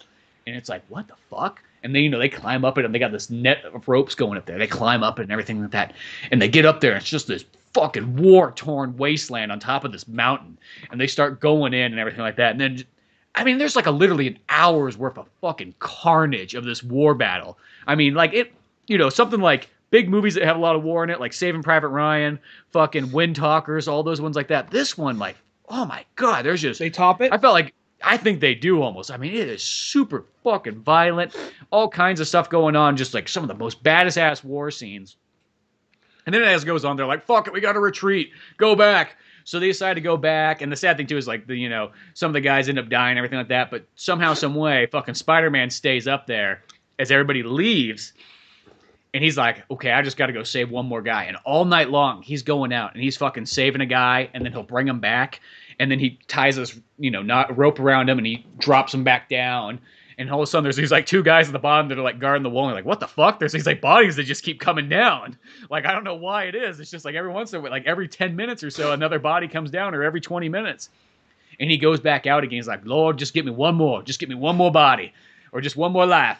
S2: And it's like, what the fuck? And then, they climb up it, and they got this net of ropes going up there. They climb up it and everything like that. And they get up there, and it's just this fucking war-torn wasteland on top of this mountain. And they start going in and everything like that. And then, there's like literally an hour's worth of fucking carnage of this war battle. Like it, something like big movies that have a lot of war in it, like Saving Private Ryan, fucking Wind Talkers, all those ones like that. This one, like, oh my God, there's just...
S3: They top it?
S2: I think they do almost. It is super fucking violent. All kinds of stuff going on, just like some of the most baddest ass war scenes. And then as it goes on, they're like, fuck it, we gotta retreat. Go back. So they decide to go back. And the sad thing too is like some of the guys end up dying and everything like that. But somehow, some way, fucking Spider-Man stays up there as everybody leaves. And he's like, okay, I just got to go save one more guy. And all night long, he's going out and he's fucking saving a guy, and then he'll bring him back. And then he ties this, rope around him, and he drops him back down. And all of a sudden, there's these like two guys at the bottom that are like guarding the wall. And like, what the fuck? There's these like bodies that just keep coming down. Like, I don't know why it is. It's just like every once in a while, like every 10 minutes or so, another body comes down, or every 20 minutes. And he goes back out again. He's like, Lord, just get me one more. Just get me one more body, or just one more life.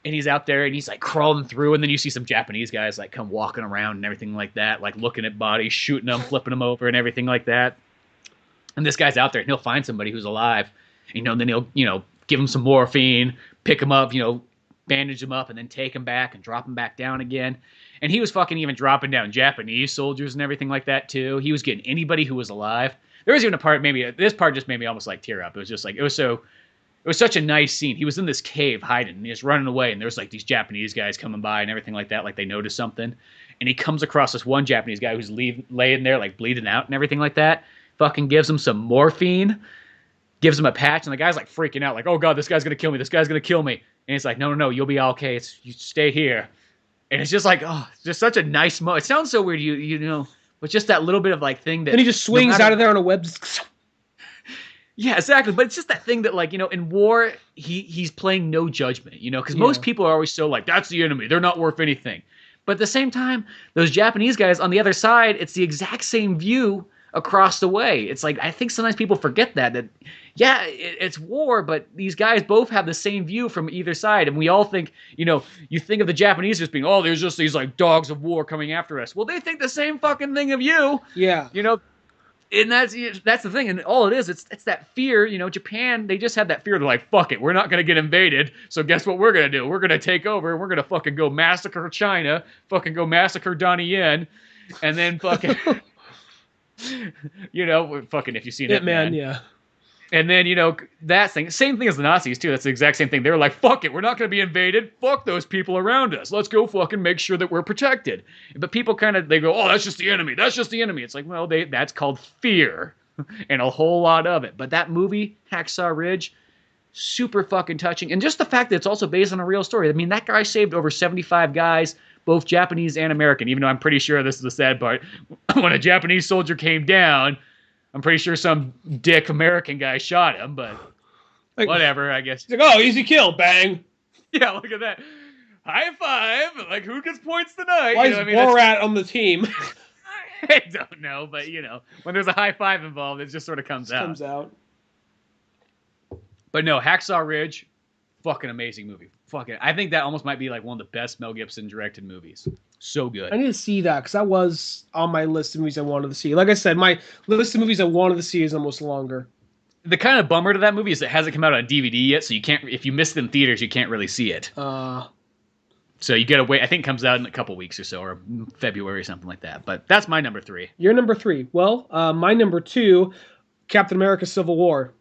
S2: And he's out there and he's like crawling through, and then you see some Japanese guys like come walking around and everything like that, like looking at bodies, shooting them, flipping them over and everything like that. And this guy's out there and he'll find somebody who's alive, and then he'll, give him some morphine, pick him up, bandage him up, and then take him back and drop him back down again. And he was fucking even dropping down Japanese soldiers and everything like that too. He was getting anybody who was alive. There was even a part, this part just made me almost like tear up. It was just like, it was such a nice scene. He was in this cave hiding, and he was running away, and there was like these Japanese guys coming by and everything like that, like they noticed something. And he comes across this one Japanese guy who's laying there like bleeding out and everything like that. Fucking gives him some morphine, gives him a patch, and the guy's like freaking out, like, oh God, this guy's gonna kill me. This guy's gonna kill me. And it's like, no, you'll be okay. You stay here. And it's just like, oh, it's just such a nice moment. It sounds so weird, but just that little bit of like thing that.
S3: And he just swings out of there on a web.
S2: Yeah, exactly. But it's just that thing that, like, in war, he's playing no judgment, because most people are always so like, that's the enemy. They're not worth anything. But at the same time, those Japanese guys on the other side, it's the exact same view across the way. It's like, I think sometimes people forget that yeah, it's war, but these guys both have the same view from either side. And we all think, you think of the Japanese as being, oh, there's just these like dogs of war coming after us. Well, they think the same fucking thing of you.
S3: Yeah.
S2: And that's the thing, and all it is, it's that fear. Japan, they just had that fear. They're like, fuck it, we're not gonna get invaded. So guess what we're gonna do? We're gonna take over. We're gonna fucking go massacre China. Fucking go massacre Donnie Yen, and then fucking, fucking if you've seen it,
S3: man, yeah.
S2: And then, that thing, same thing as the Nazis, too. That's the exact same thing. They were like, fuck it, we're not going to be invaded. Fuck those people around us. Let's go fucking make sure that we're protected. But people they go, oh, that's just the enemy. That's just the enemy. It's like, well, that's called fear and a whole lot of it. But that movie, Hacksaw Ridge, super fucking touching. And just the fact that it's also based on a real story. I mean, that guy saved over 75 guys, both Japanese and American, even though I'm pretty sure this is the sad part. When a Japanese soldier came down, I'm pretty sure some dick American guy shot him, but whatever, I guess.
S3: He's like, oh, easy kill, bang.
S2: Yeah, look at that. High five. Like, who gets points tonight?
S3: Why is Borat on the team?
S2: I don't know, but, when there's a high five involved, it just sort of comes out. But no, Hacksaw Ridge, fucking amazing movie. I think that almost might be like one of the best Mel Gibson directed movies. So good.
S3: I need to see that because that was on my list of movies I wanted to see. Like I said, my list of movies I wanted to see is almost longer.
S2: The kind of bummer to that movie is it hasn't come out on DVD yet, so you can't. If you missed it in theaters, you can't really see it. So you gotta wait. I think it comes out in a couple weeks or so, or February or something like that. But that's my number 3.
S3: Your number 3. Well, my number 2, Captain America: Civil War.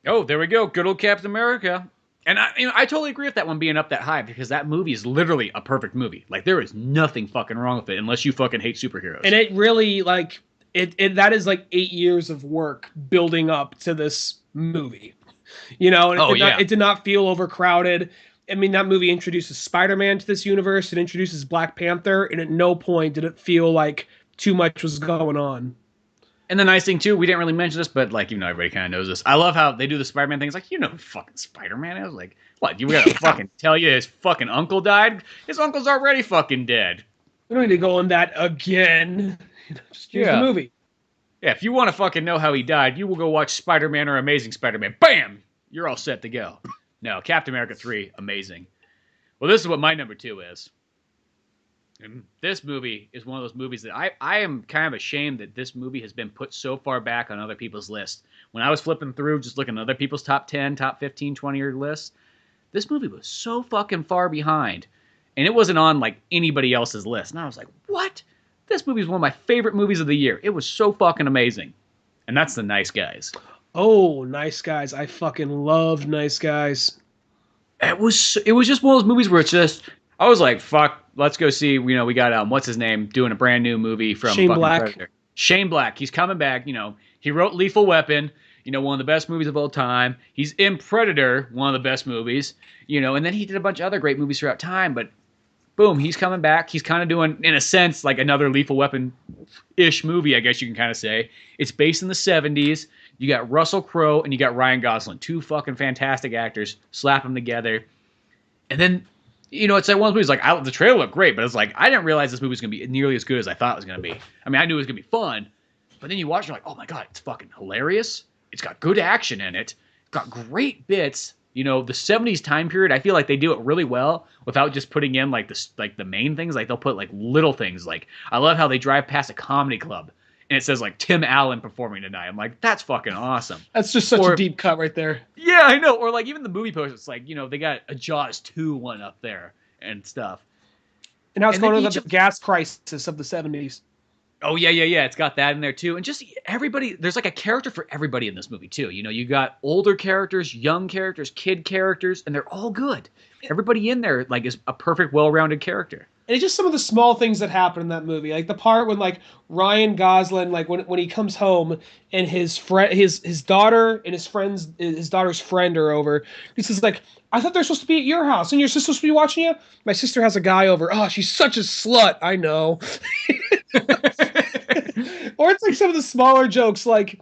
S2: Oh, there we go. Good old Captain America. And I totally agree with that one being up that high because that movie is literally a perfect movie. Like, there is nothing fucking wrong with it unless you fucking hate superheroes.
S3: And it really, like, that is like 8 years of work building up to this movie. And it did not feel overcrowded. I mean, that movie introduces Spider-Man to this universe. It introduces Black Panther. And at no point did it feel like too much was going on.
S2: And the nice thing, too, we didn't really mention this, but, like, everybody kind of knows this. I love how they do the Spider-Man thing. It's like, who fucking Spider-Man is? Like, what, you gotta fucking tell you his fucking uncle died? His uncle's already fucking dead.
S3: We don't need to go on that again. Just use the movie.
S2: Yeah, if you want to fucking know how he died, you will go watch Spider-Man or Amazing Spider-Man. Bam! You're all set to go. No, Captain America 3, amazing. Well, this is what my number 2 is. And this movie is one of those movies that I am kind of ashamed that this movie has been put so far back on other people's lists. When I was flipping through, just looking at other people's top 10, top 15, 20-year lists, this movie was so fucking far behind. And it wasn't on, like, anybody else's list. And I was like, what? This movie is one of my favorite movies of the year. It was so fucking amazing. And that's The Nice Guys.
S3: Oh, Nice Guys. I fucking love Nice Guys.
S2: It was just one of those movies where it's just... I was like, fuck, let's go see, we got, what's his name, doing a brand new movie from
S3: Shane Black.
S2: Predator. Shane Black. He's coming back, he wrote Lethal Weapon, one of the best movies of all time. He's in Predator, one of the best movies, and then he did a bunch of other great movies throughout time, but boom, he's coming back. He's kind of doing, in a sense, like another Lethal Weapon-ish movie, I guess you can kind of say. It's based in the 70s. You got Russell Crowe and you got Ryan Gosling, 2 fucking fantastic actors. Slap them together. And then... it's like one of those movies, like, the trailer looked great, but it's like, I didn't realize this movie was going to be nearly as good as I thought it was going to be. I mean, I knew it was going to be fun, but then you watch it, you're like, oh my God, it's fucking hilarious. It's got good action in it. It's got great bits. The 70s time period, I feel like they do it really well without just putting in, like, the main things. Like, they'll put, like, little things. Like, I love how they drive past a comedy club, and it says, like, Tim Allen performing tonight. I'm like, that's fucking awesome.
S3: That's just such a deep cut right there.
S2: Yeah, I know. Or, like, even the movie poster, it's like, they got a Jaws 2 one up there and stuff.
S3: And how it's going on the gas crisis of the 70s.
S2: Oh, yeah. It's got that in there, too. And just everybody, there's, like, a character for everybody in this movie, too. You got older characters, young characters, kid characters, and they're all good. Everybody in there, like, is a perfect, well-rounded character.
S3: And it's just some of the small things that happen in that movie, like the part when, like, Ryan Gosling, like, when he comes home and his friend, his daughter and his daughter's friend are over. He says, like, I thought they're supposed to be at your house, and your sister's supposed to be watching you. My sister has a guy over. Oh, she's such a slut. I know. Or it's like some of the smaller jokes, like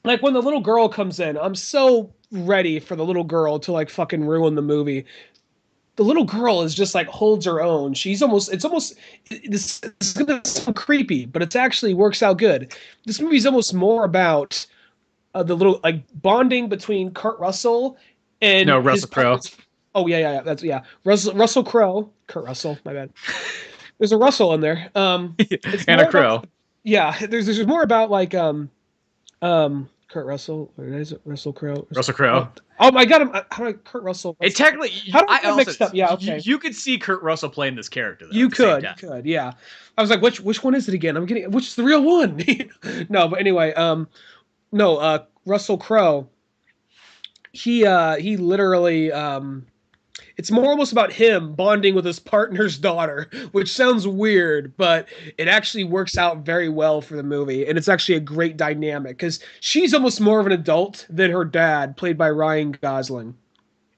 S3: when the little girl comes in. I'm so ready for the little girl to, like, fucking ruin the movie. The little girl is just, like, holds her own. This is going to sound creepy, but it actually works out good. This movie is almost more about the little, like, bonding between Kurt Russell and
S2: Russell Crowe.
S3: Oh, yeah. Russell Crowe. Kurt Russell, my bad. There's a Russell in there.
S2: And a Crow.
S3: There's more about, like, Kurt Russell, or is it Russell Crowe?
S2: Russell Crowe.
S3: Oh my God! How do I Kurt Russell?
S2: It technically,
S3: how do I get mixed up? Yeah, okay.
S2: You could see Kurt Russell playing this character. Though,
S3: you could, yeah. I was like, which one is it again? I'm getting which is the real one? No, but anyway, Russell Crowe, he literally it's more almost about him bonding with his partner's daughter, which sounds weird, but it actually works out very well for the movie, and it's actually a great dynamic because she's almost more of an adult than her dad, played by Ryan Gosling.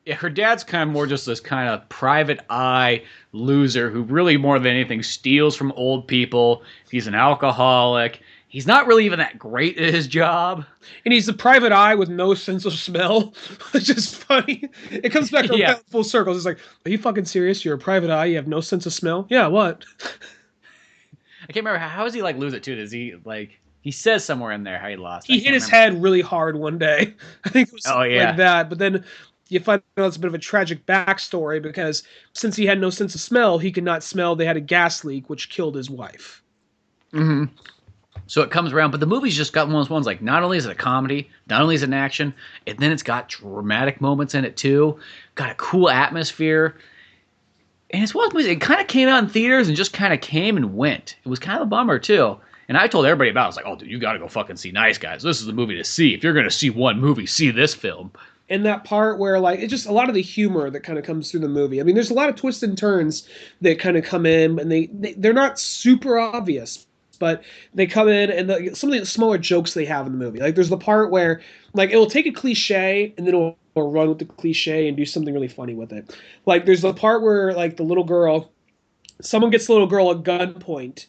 S2: Yeah, her dad's kind of more just this kind of private eye loser who really more than anything steals from old people. He's an alcoholic. He's not really even that great at his job.
S3: And he's a private eye with no sense of smell, which is funny. It comes back around full circle. It's like, are you fucking serious? You're a private eye. You have no sense of smell? Yeah, what?
S2: I can't remember. How does he, like, lose it, too? Does he, like... He says somewhere in there how he lost.
S3: He hit his head really hard one day. I think it was like that. But then you find out it's a bit of a tragic backstory because since he had no sense of smell, he could not smell they had a gas leak, which killed his wife.
S2: Mm-hmm. So it comes around, but the movie's just got one of those ones, like, not only is it a comedy, not only is it an action, and then it's got dramatic moments in it, too. Got a cool atmosphere. And it's one of those movies, it kind of came out in theaters and just kind of came and went. It was kind of a bummer, too. And I told everybody about it. I was like, oh, dude, you got to go fucking see Nice Guys. This is the movie to see. If you're going to see one movie, see this film.
S3: And that part where, like, it's just a lot of the humor that kind of comes through the movie. I mean, there's a lot of twists and turns that kind of come in, and they're not super obvious. But they come in, and some of the smaller jokes they have in the movie. Like, there's the part where, like, it'll take a cliche, and then it'll run with the cliche and do something really funny with it. Like, there's the part where, like, the little girl, someone gets the little girl at gunpoint,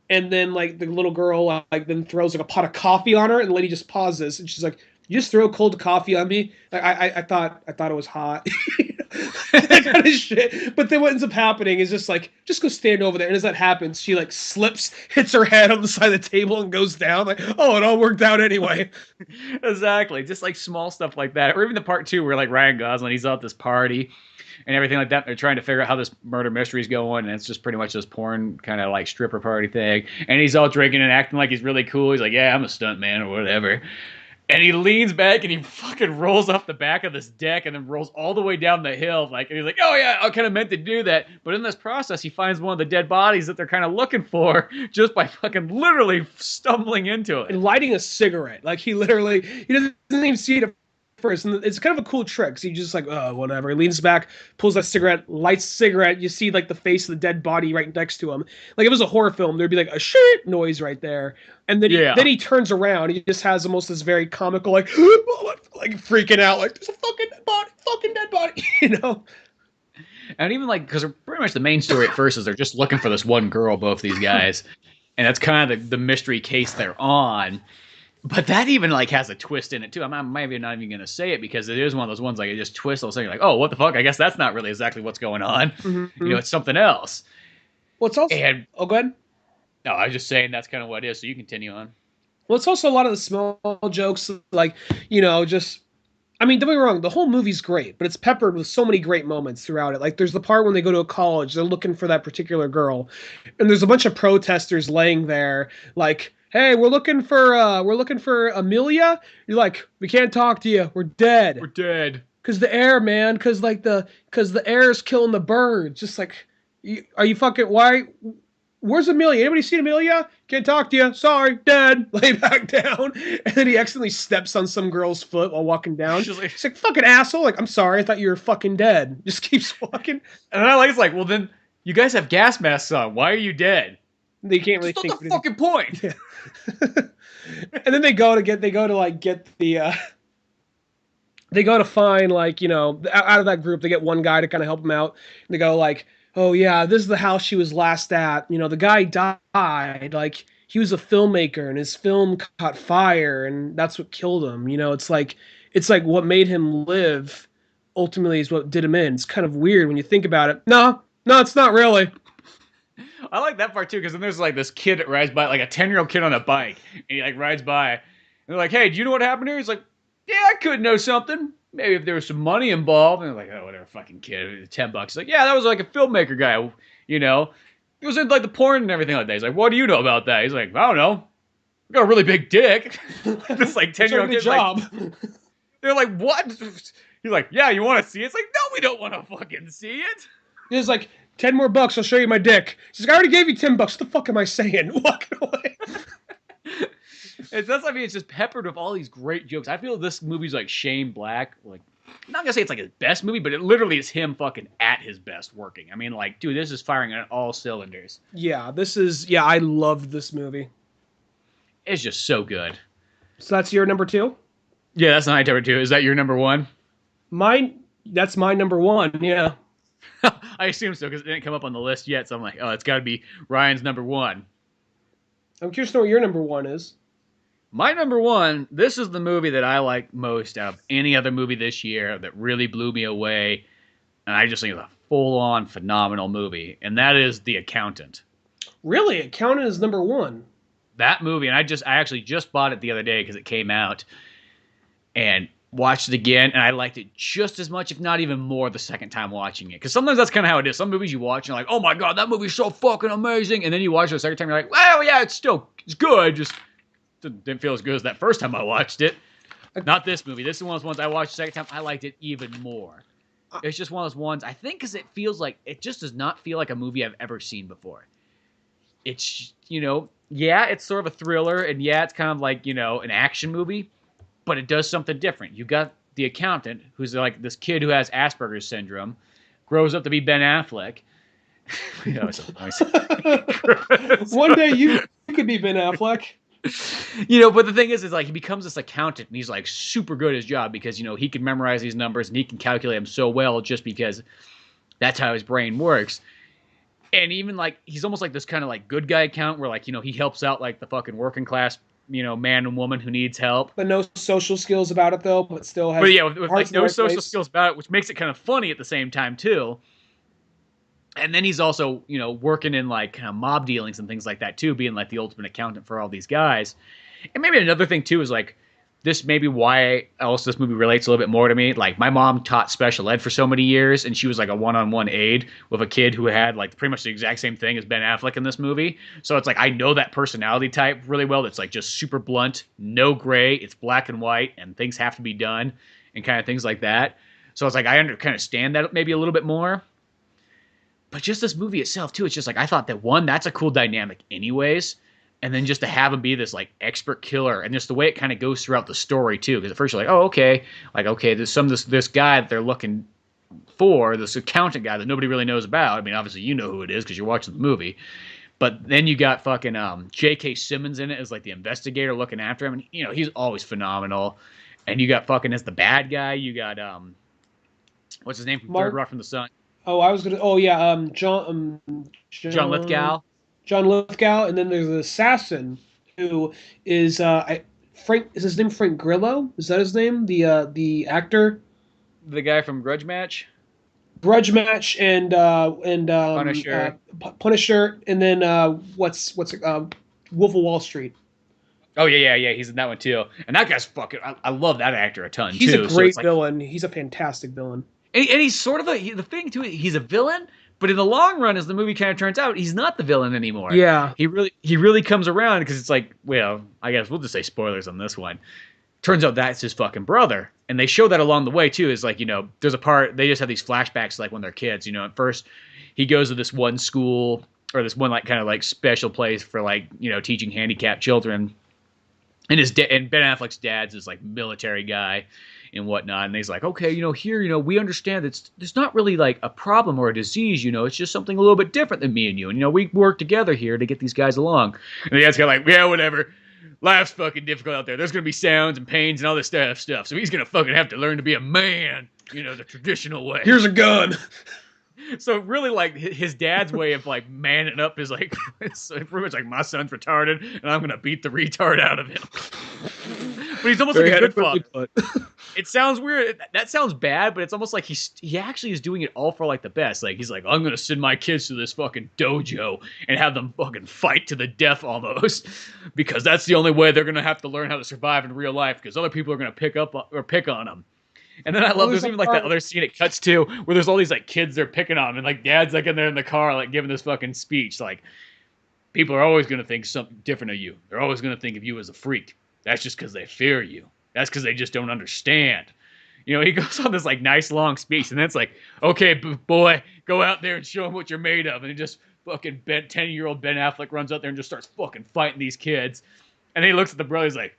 S3: and then, like, the little girl, like, then throws, like, a pot of coffee on her, and the lady just pauses, and she's like, you just throw cold coffee on me? Like, I thought it was hot. That kind of shit. But then what ends up happening is just like, just go stand over there. And as that happens, she like slips, hits her head on the side of the table and goes down. Like, oh, it all worked out anyway.
S2: Exactly. Just like small stuff like that. Or even the part 2 where like Ryan Gosling, he's out at this party and everything like that. They're trying to figure out how this murder mystery is going. And it's just pretty much this porn kind of like stripper party thing. And he's all drinking and acting like he's really cool. He's like, yeah, I'm a stunt man or whatever. And he leans back and he fucking rolls off the back of this deck and then rolls all the way down the hill. Like, and he's like, oh yeah, I kind of meant to do that. But in this process, he finds one of the dead bodies that they're kind of looking for just by fucking literally stumbling into it.
S3: And lighting a cigarette. Like, he doesn't even see it at first. And it's kind of a cool trick. So he's just like, oh, whatever. He leans back, pulls that cigarette, lights the cigarette. You see, like, the face of the dead body right next to him. Like, if it was a horror film, there'd be, like, a shit noise right there. And then, then he turns around. He just has almost this very comical, like freaking out, like, there's a fucking dead body, you know?
S2: And even, like, because pretty much the main story at first is they're just looking for this one girl, both these guys. And that's kind of the mystery case they're on. But that even, like, has a twist in it, too. I'm maybe not even going to say it because it is one of those ones, like, it just twists all of a sudden. You're like, oh, what the fuck? I guess that's not really exactly what's going on. Mm-hmm. You know, it's something else.
S3: Well, it's also... oh, go ahead.
S2: No, I was just saying that's kind of what it is, so you continue on.
S3: Well, it's also a lot of the small jokes, like, you know, just... I mean, don't get me wrong, the whole movie's great, but it's peppered with so many great moments throughout it. Like, there's the part when they go to a college, they're looking for that particular girl, and there's a bunch of protesters laying there, like... Hey, we're looking for Amelia. You're like, we can't talk to you. We're dead.
S2: We're dead.
S3: Cause the air, man. Cause the air is killing the birds. Just like, are you fucking? Why? Where's Amelia? Anybody seen Amelia? Can't talk to you. Sorry, dead. Lay back down. And then he accidentally steps on some girl's foot while walking down. She's like, fucking asshole. Like, I'm sorry. I thought you were fucking dead. Just keeps walking.
S2: And I like, it's like, well, then you guys have gas masks on. Why are you dead?
S3: They can't really think.
S2: That's the fucking point.
S3: Yeah. And then they go to find, like, you know, out of that group, they get one guy to kind of help them out. And they go like, oh yeah, this is the house she was last at. You know, the guy died. Like, he was a filmmaker and his film caught fire and that's what killed him. You know, it's like what made him live ultimately is what did him in. It's kind of weird when you think about it. No, it's not really.
S2: I like that part too, because then there's like this kid that rides by, like a 10-year-old kid on a bike, and he like rides by, and they're like, hey, do you know what happened here? He's like, yeah, I could know something. Maybe if there was some money involved. And they're like, oh, whatever, fucking kid, $10. He's like, yeah, that was like a filmmaker guy, you know. He was into like the porn and everything like that. He's like, what do you know about that? He's like, I don't know. I got a really big dick. This like 10-year-old kid's
S3: job.
S2: Like, they're like, what? He's like, yeah, you want to see it? It's like, no, we don't want to fucking see it.
S3: He's like, 10 more bucks, I'll show you my dick. She's like, I already gave you $10. What the fuck am I saying? Walking away.
S2: It's just peppered with all these great jokes. I feel this movie's like Shane Black. Like, I'm not gonna say it's like his best movie, but it literally is him fucking at his best working. I mean, like, dude, this is firing on all cylinders.
S3: Yeah, I loved this movie.
S2: It's just so good.
S3: So that's your number 2?
S2: Yeah, that's my number 2. Is that your number 1?
S3: That's my number 1, yeah.
S2: I assume so because it didn't come up on the list yet. So I'm like, oh, it's got to be Ryan's number 1.
S3: I'm curious to know what your number 1 is.
S2: My number 1, this is the movie that I like most out of any other movie this year that really blew me away. And I just think it's a full-on phenomenal movie. And that is The Accountant.
S3: Really? Accountant is number 1?
S2: That movie, and I actually just bought it the other day because it came out. And watched it again, and I liked it just as much, if not even more, the second time watching it. Because sometimes that's kind of how it is. Some movies you watch, and you're like, oh my god, that movie's so fucking amazing. And then you watch it the second time, you're like, well, yeah, it's good. Just didn't feel as good as that first time I watched it. Not this movie. This is one of those ones I watched the second time. I liked it even more. It's just one of those ones, I think, because it feels like, it just does not feel like a movie I've ever seen before. It's, yeah, it's sort of a thriller, and yeah, it's kind of like, an action movie. But it does something different. You got the accountant, who's like this kid who has Asperger's syndrome, grows up to be Ben Affleck.
S3: One day you could be Ben Affleck.
S2: But the thing is like he becomes this accountant, and he's like super good at his job because he can memorize these numbers and he can calculate them so well just because that's how his brain works. And even like he's almost like this kind of like good guy accountant where like he helps out like the fucking working class man and woman who needs help.
S3: But no social skills about it, though, but still has...
S2: But yeah, with like no social skills about it, which makes it kind of funny at the same time, too. And then he's also, working in like kind of mob dealings and things like that, too, being like the ultimate accountant for all these guys. And maybe another thing, too, is like, this may be why else this movie relates a little bit more to me. Like, my mom taught special ed for so many years, and she was like a one-on-one aide with a kid who had like pretty much the exact same thing as Ben Affleck in this movie. So it's like I know that personality type really well. That's like just super blunt, no gray. It's black and white, and things have to be done, and kind of things like that. So it's like I kind of stand that maybe a little bit more. But just this movie itself, too, it's just like I thought that one, that's a cool dynamic anyways. And then just to have him be this like expert killer, and just the way it kind of goes throughout the story too. Because at first you're like, oh, okay, there's this guy that they're looking for, this accountant guy that nobody really knows about. I mean, obviously you know who it is because you're watching the movie. But then you got fucking J.K. Simmons in it as like the investigator looking after him, and he's always phenomenal. And you got fucking as the bad guy, you got what's his name from Third Rock from the Sun?
S3: Oh, I was gonna. Oh yeah, John
S2: Lithgow.
S3: John Lithgow, and then there's the assassin who is Frank. Is his name Frank Grillo? Is that his name? The actor,
S2: the guy from Grudge Match,
S3: and
S2: Punisher,
S3: Punisher, and then what's it? Wolf of Wall Street.
S2: Oh yeah, he's in that one too. And that guy's fucking. I love that actor a ton.
S3: He's
S2: too.
S3: a great villain. He's a fantastic villain.
S2: And he's sort of the thing too. He's a villain. But in the long run, as the movie kind of turns out, he's not the villain anymore.
S3: Yeah.
S2: He really comes around because it's like, well, I guess we'll just say spoilers on this one. Turns out that's his fucking brother. And they show that along the way, too, is like, there's a part, they just have these flashbacks like when they're kids. At first, he goes to this one school or this one like kind of like special place for like, teaching handicapped children. And and Ben Affleck's dad's this like military guy and whatnot, and he's like, okay, here, we understand that there's not really like a problem or a disease, it's just something a little bit different than me and you, and we work together here to get these guys along. And the guy's kind of like, yeah, whatever, life's fucking difficult out there. There's gonna be sounds and pains and all this stuff. So he's gonna fucking have to learn to be a man, the traditional way.
S3: Here's a gun.
S2: So really, like his dad's way of like manning up is like it's pretty much like my son's retarded, and I'm gonna beat the retard out of him. But he's almost like a good father. It sounds weird. That sounds bad, but it's almost like he actually is doing it all for like the best. Like he's like, I'm gonna send my kids to this fucking dojo and have them fucking fight to the death almost, because that's the only way they're gonna have to learn how to survive in real life. Because other people are gonna pick on them. And then I love there's even like that other scene it cuts to where there's all these like kids they're picking on, and like dad's like in there in the car like giving this fucking speech like, people are always gonna think something different of you. They're always gonna think of you as a freak. That's just because they fear you. That's because they just don't understand. He goes on this like nice long speech, and then it's like, okay, boy, go out there and show them what you're made of. And it just fucking 10-year-old Ben Affleck runs out there and just starts fucking fighting these kids. And then he looks at the brother. He's like,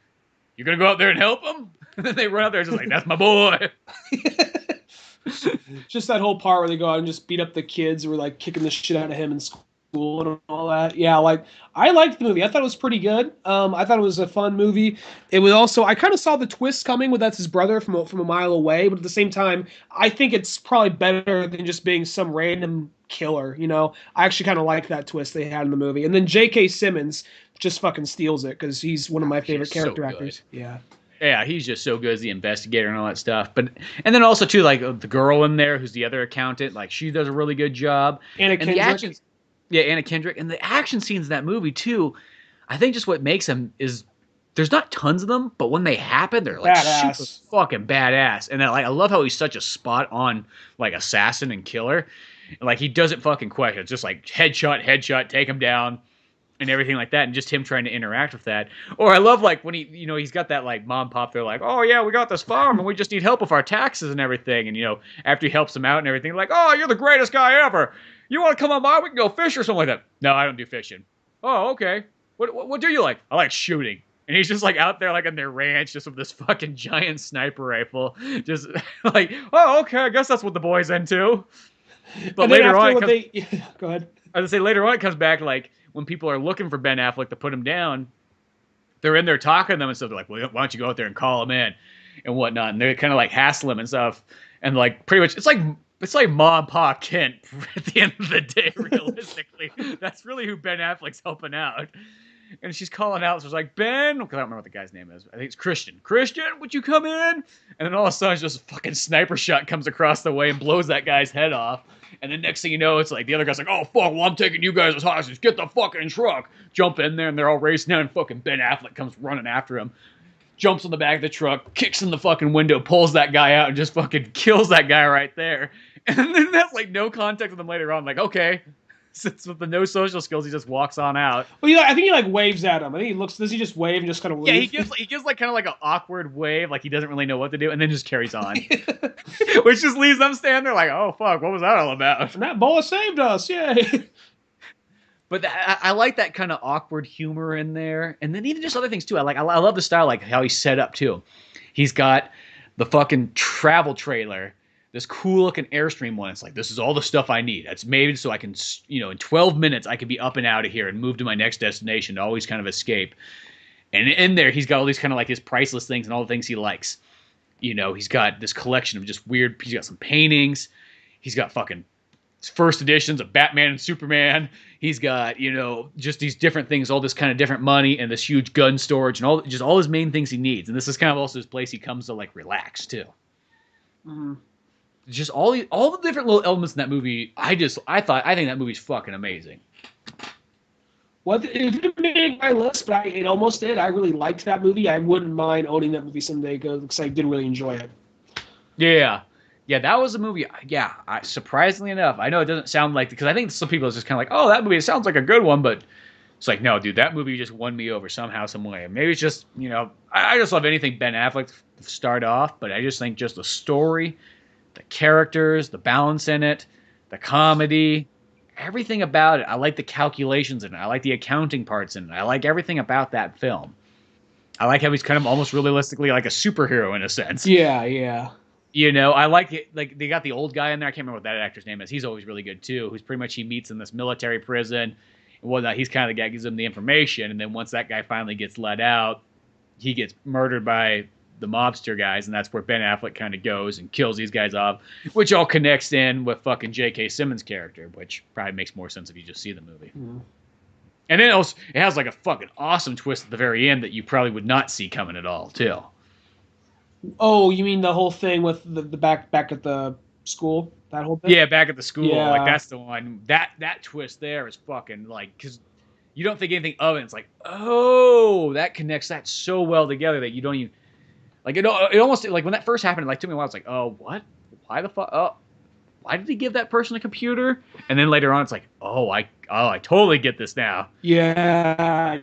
S2: "You gonna go out there and help him?" And then they run out there, just like, "That's my boy."
S3: Just that whole part where they go out and just beat up the kids who were like kicking the shit out of him in school and all that. Yeah, like I liked the movie. I thought it was pretty good. I thought it was a fun movie. It was also, I kind of saw the twist coming with that's his brother from a mile away, but at the same time, I think it's probably better than just being some random killer. You know, I actually kind of like that twist they had in the movie. And then J.K. Simmons just fucking steals it because he's one of my favorite character actors. Yeah.
S2: Yeah, he's just so good as the investigator and all that stuff. And then also too, like the girl in there who's the other accountant, like she does a really good job.
S3: Anna Kendrick.
S2: Anna Kendrick, and the action scenes in that movie too. I think just what makes them is there's not tons of them, but when they happen, they're like
S3: badass.
S2: super fucking badass. And then, like I love how he's such a spot on like assassin and killer. Like he doesn't fucking question. It's just like headshot, take him down. And everything like that, and just him trying to interact with that. Or I love like when he's got that like mom pop. They're like, "Oh yeah, we got this farm, and we just need help with our taxes and everything." And after he helps them out and everything, like, "Oh, you're the greatest guy ever. You want to come on by? We can go fish or something like that." "No, I don't do fishing." "Oh, okay. What do you like?" "I like shooting." And he's just like out there like in their ranch, just with this fucking giant sniper rifle, just like, "Oh, okay, I guess that's what the boy's into." But later on,
S3: go ahead.
S2: I was gonna say later on, it comes back like. When people are looking for Ben Affleck to put him down, they're in there talking to them and stuff. They're like, "Well, why don't you go out there and call him in and whatnot?" And they're kind of like hassle him and stuff. And like pretty much, it's like Ma and Pa Kent at the end of the day. Realistically, that's really who Ben Affleck's helping out. And she's calling out. So it's like, "Ben," because I don't remember what the guy's name is. I think it's Christian. "Christian, would you come in?" And then all of a sudden, just a fucking sniper shot comes across the way and blows that guy's head off. And then next thing you know, it's like the other guy's like, "Oh fuck, well I'm taking you guys as hostages. Get the fucking truck." Jump in there, and they're all racing down. And fucking Ben Affleck comes running after him. Jumps on the back of the truck, kicks in the fucking window, pulls that guy out, and just fucking kills that guy right there. And then that's like no contact with him later on. Like, okay. Since with the no social skills, he just walks on out.
S3: Well, I think he like waves at him. I think he looks. Does he just wave and just kind of?
S2: Yeah, he gives like kind of like an awkward wave, like he doesn't really know what to do, and then just carries on, which just leaves them standing there like, "Oh fuck, what was that all about?"
S3: And that bullet saved us, yay!
S2: But I like that kind of awkward humor in there, and then even just other things too. I love the style, like how he's set up too. He's got the fucking travel trailer. This cool looking Airstream one. It's like, this is all the stuff I need. It's made so I can, in 12 minutes, I can be up and out of here and move to my next destination to always kind of escape. And in there, he's got all these kind of like his priceless things and all the things he likes. He's got this collection of just weird, he's got some paintings. He's got fucking first editions of Batman and Superman. He's got, just these different things, all this kind of different money and this huge gun storage and all his main things he needs. And this is kind of also his place he comes to like relax too.
S3: Mm-hmm.
S2: Just all the different little elements in that movie. I think that movie's fucking amazing.
S3: Well, it didn't make my list, but it almost did. I really liked that movie. I wouldn't mind owning that movie someday because I did really enjoy it.
S2: Yeah, that was a movie. Yeah, surprisingly enough, I know it doesn't sound like, because I think some people are just kind of like, "Oh, that movie, it sounds like a good one," but it's like, no, dude, that movie just won me over somehow, some way. Maybe it's just, I just love anything Ben Affleck to start off, but I just think just the story, the characters, the balance in it, the comedy, everything about it. I like the calculations in it. I like the accounting parts in it. I like everything about that film. I like how he's kind of almost realistically like a superhero in a sense.
S3: Yeah.
S2: I like it. Like they got the old guy in there. I can't remember what that actor's name is. He's always really good too. Who's pretty much he meets in this military prison and whatnot. He's kind of the guy who gives him the information. And then once that guy finally gets let out, he gets murdered by the mobster guys, and that's where Ben Affleck kind of goes and kills these guys off, which all connects in with fucking J.K. Simmons' character, which probably makes more sense if you just see the movie. Mm-hmm. And then it has like a fucking awesome twist at the very end that you probably would not see coming at all, too.
S3: Oh, you mean the whole thing with the back at the school? That whole thing?
S2: Yeah, back at the school.
S3: Yeah.
S2: Like, that's the one. That twist there is fucking, like, because you don't think anything of it. It's like, oh, that connects that so well together that you don't even... Like, it almost, like, when that first happened, like, took me a while. It's like, oh, what? Why the fuck? Oh, why did he give that person a computer? And then later on, it's like, I totally get this now.
S3: Yeah.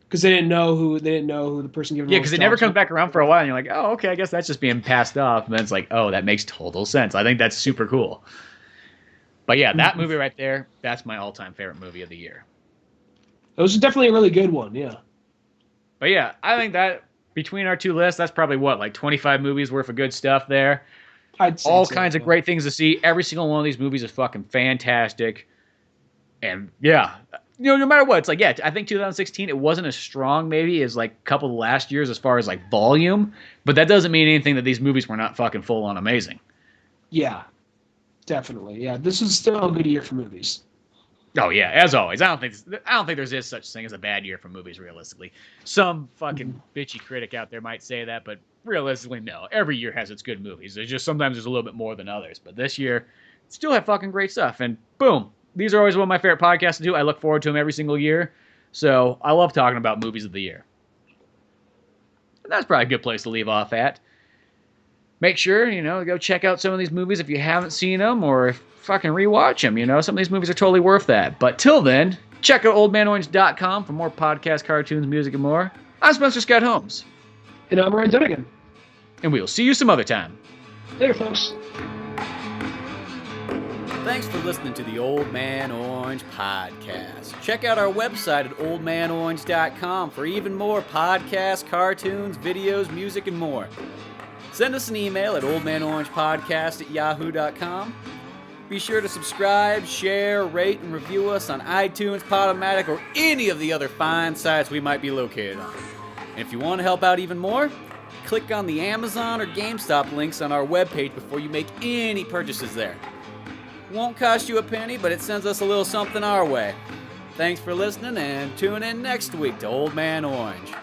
S3: Because they didn't know who the person giving.
S2: Yeah, because it never comes back around for a while, and you're like, oh, okay, I guess that's just being passed off. And then it's like, oh, that makes total sense. I think that's super cool. But yeah, that movie right there, that's my all-time favorite movie of the year.
S3: It was definitely a really good one, yeah.
S2: But yeah, I think that between our two lists, that's probably what, like 25 movies worth of good stuff there.
S3: I'd say
S2: All
S3: so,
S2: kinds of great things to see. Every single one of these movies is fucking fantastic. And yeah, no matter what, it's like, yeah, I think 2016, it wasn't as strong maybe as like a couple of last years as far as like volume, but that doesn't mean anything that these movies were not fucking full on amazing.
S3: Yeah, definitely. Yeah, this is still a good year for movies.
S2: Oh yeah, as always. I don't think there's such thing as a bad year for movies. Realistically, some fucking bitchy critic out there might say that, but realistically, no. Every year has its good movies. There's just sometimes there's a little bit more than others. But this year, still have fucking great stuff. And boom, these are always one of my favorite podcasts to do. I look forward to them every single year. So I love talking about movies of the year. And that's probably a good place to leave off at. Make sure, go check out some of these movies if you haven't seen them, or fucking rewatch them. Some of these movies are totally worth that. But till then, check out oldmanorange.com for more podcasts, cartoons, music, and more. I'm Spencer Scott Holmes.
S3: And I'm Ryan Dunigan.
S2: And we'll see you some other time.
S3: Later, folks.
S1: Thanks for listening to the Old Man Orange podcast. Check out our website at oldmanorange.com for even more podcasts, cartoons, videos, music, and more. Send us an email at oldmanorangepodcast@yahoo.com. Be sure to subscribe, share, rate, and review us on iTunes, Podomatic, or any of the other fine sites we might be located on. And if you want to help out even more, click on the Amazon or GameStop links on our webpage before you make any purchases there. It won't cost you a penny, but it sends us a little something our way. Thanks for listening, and tune in next week to Old Man Orange.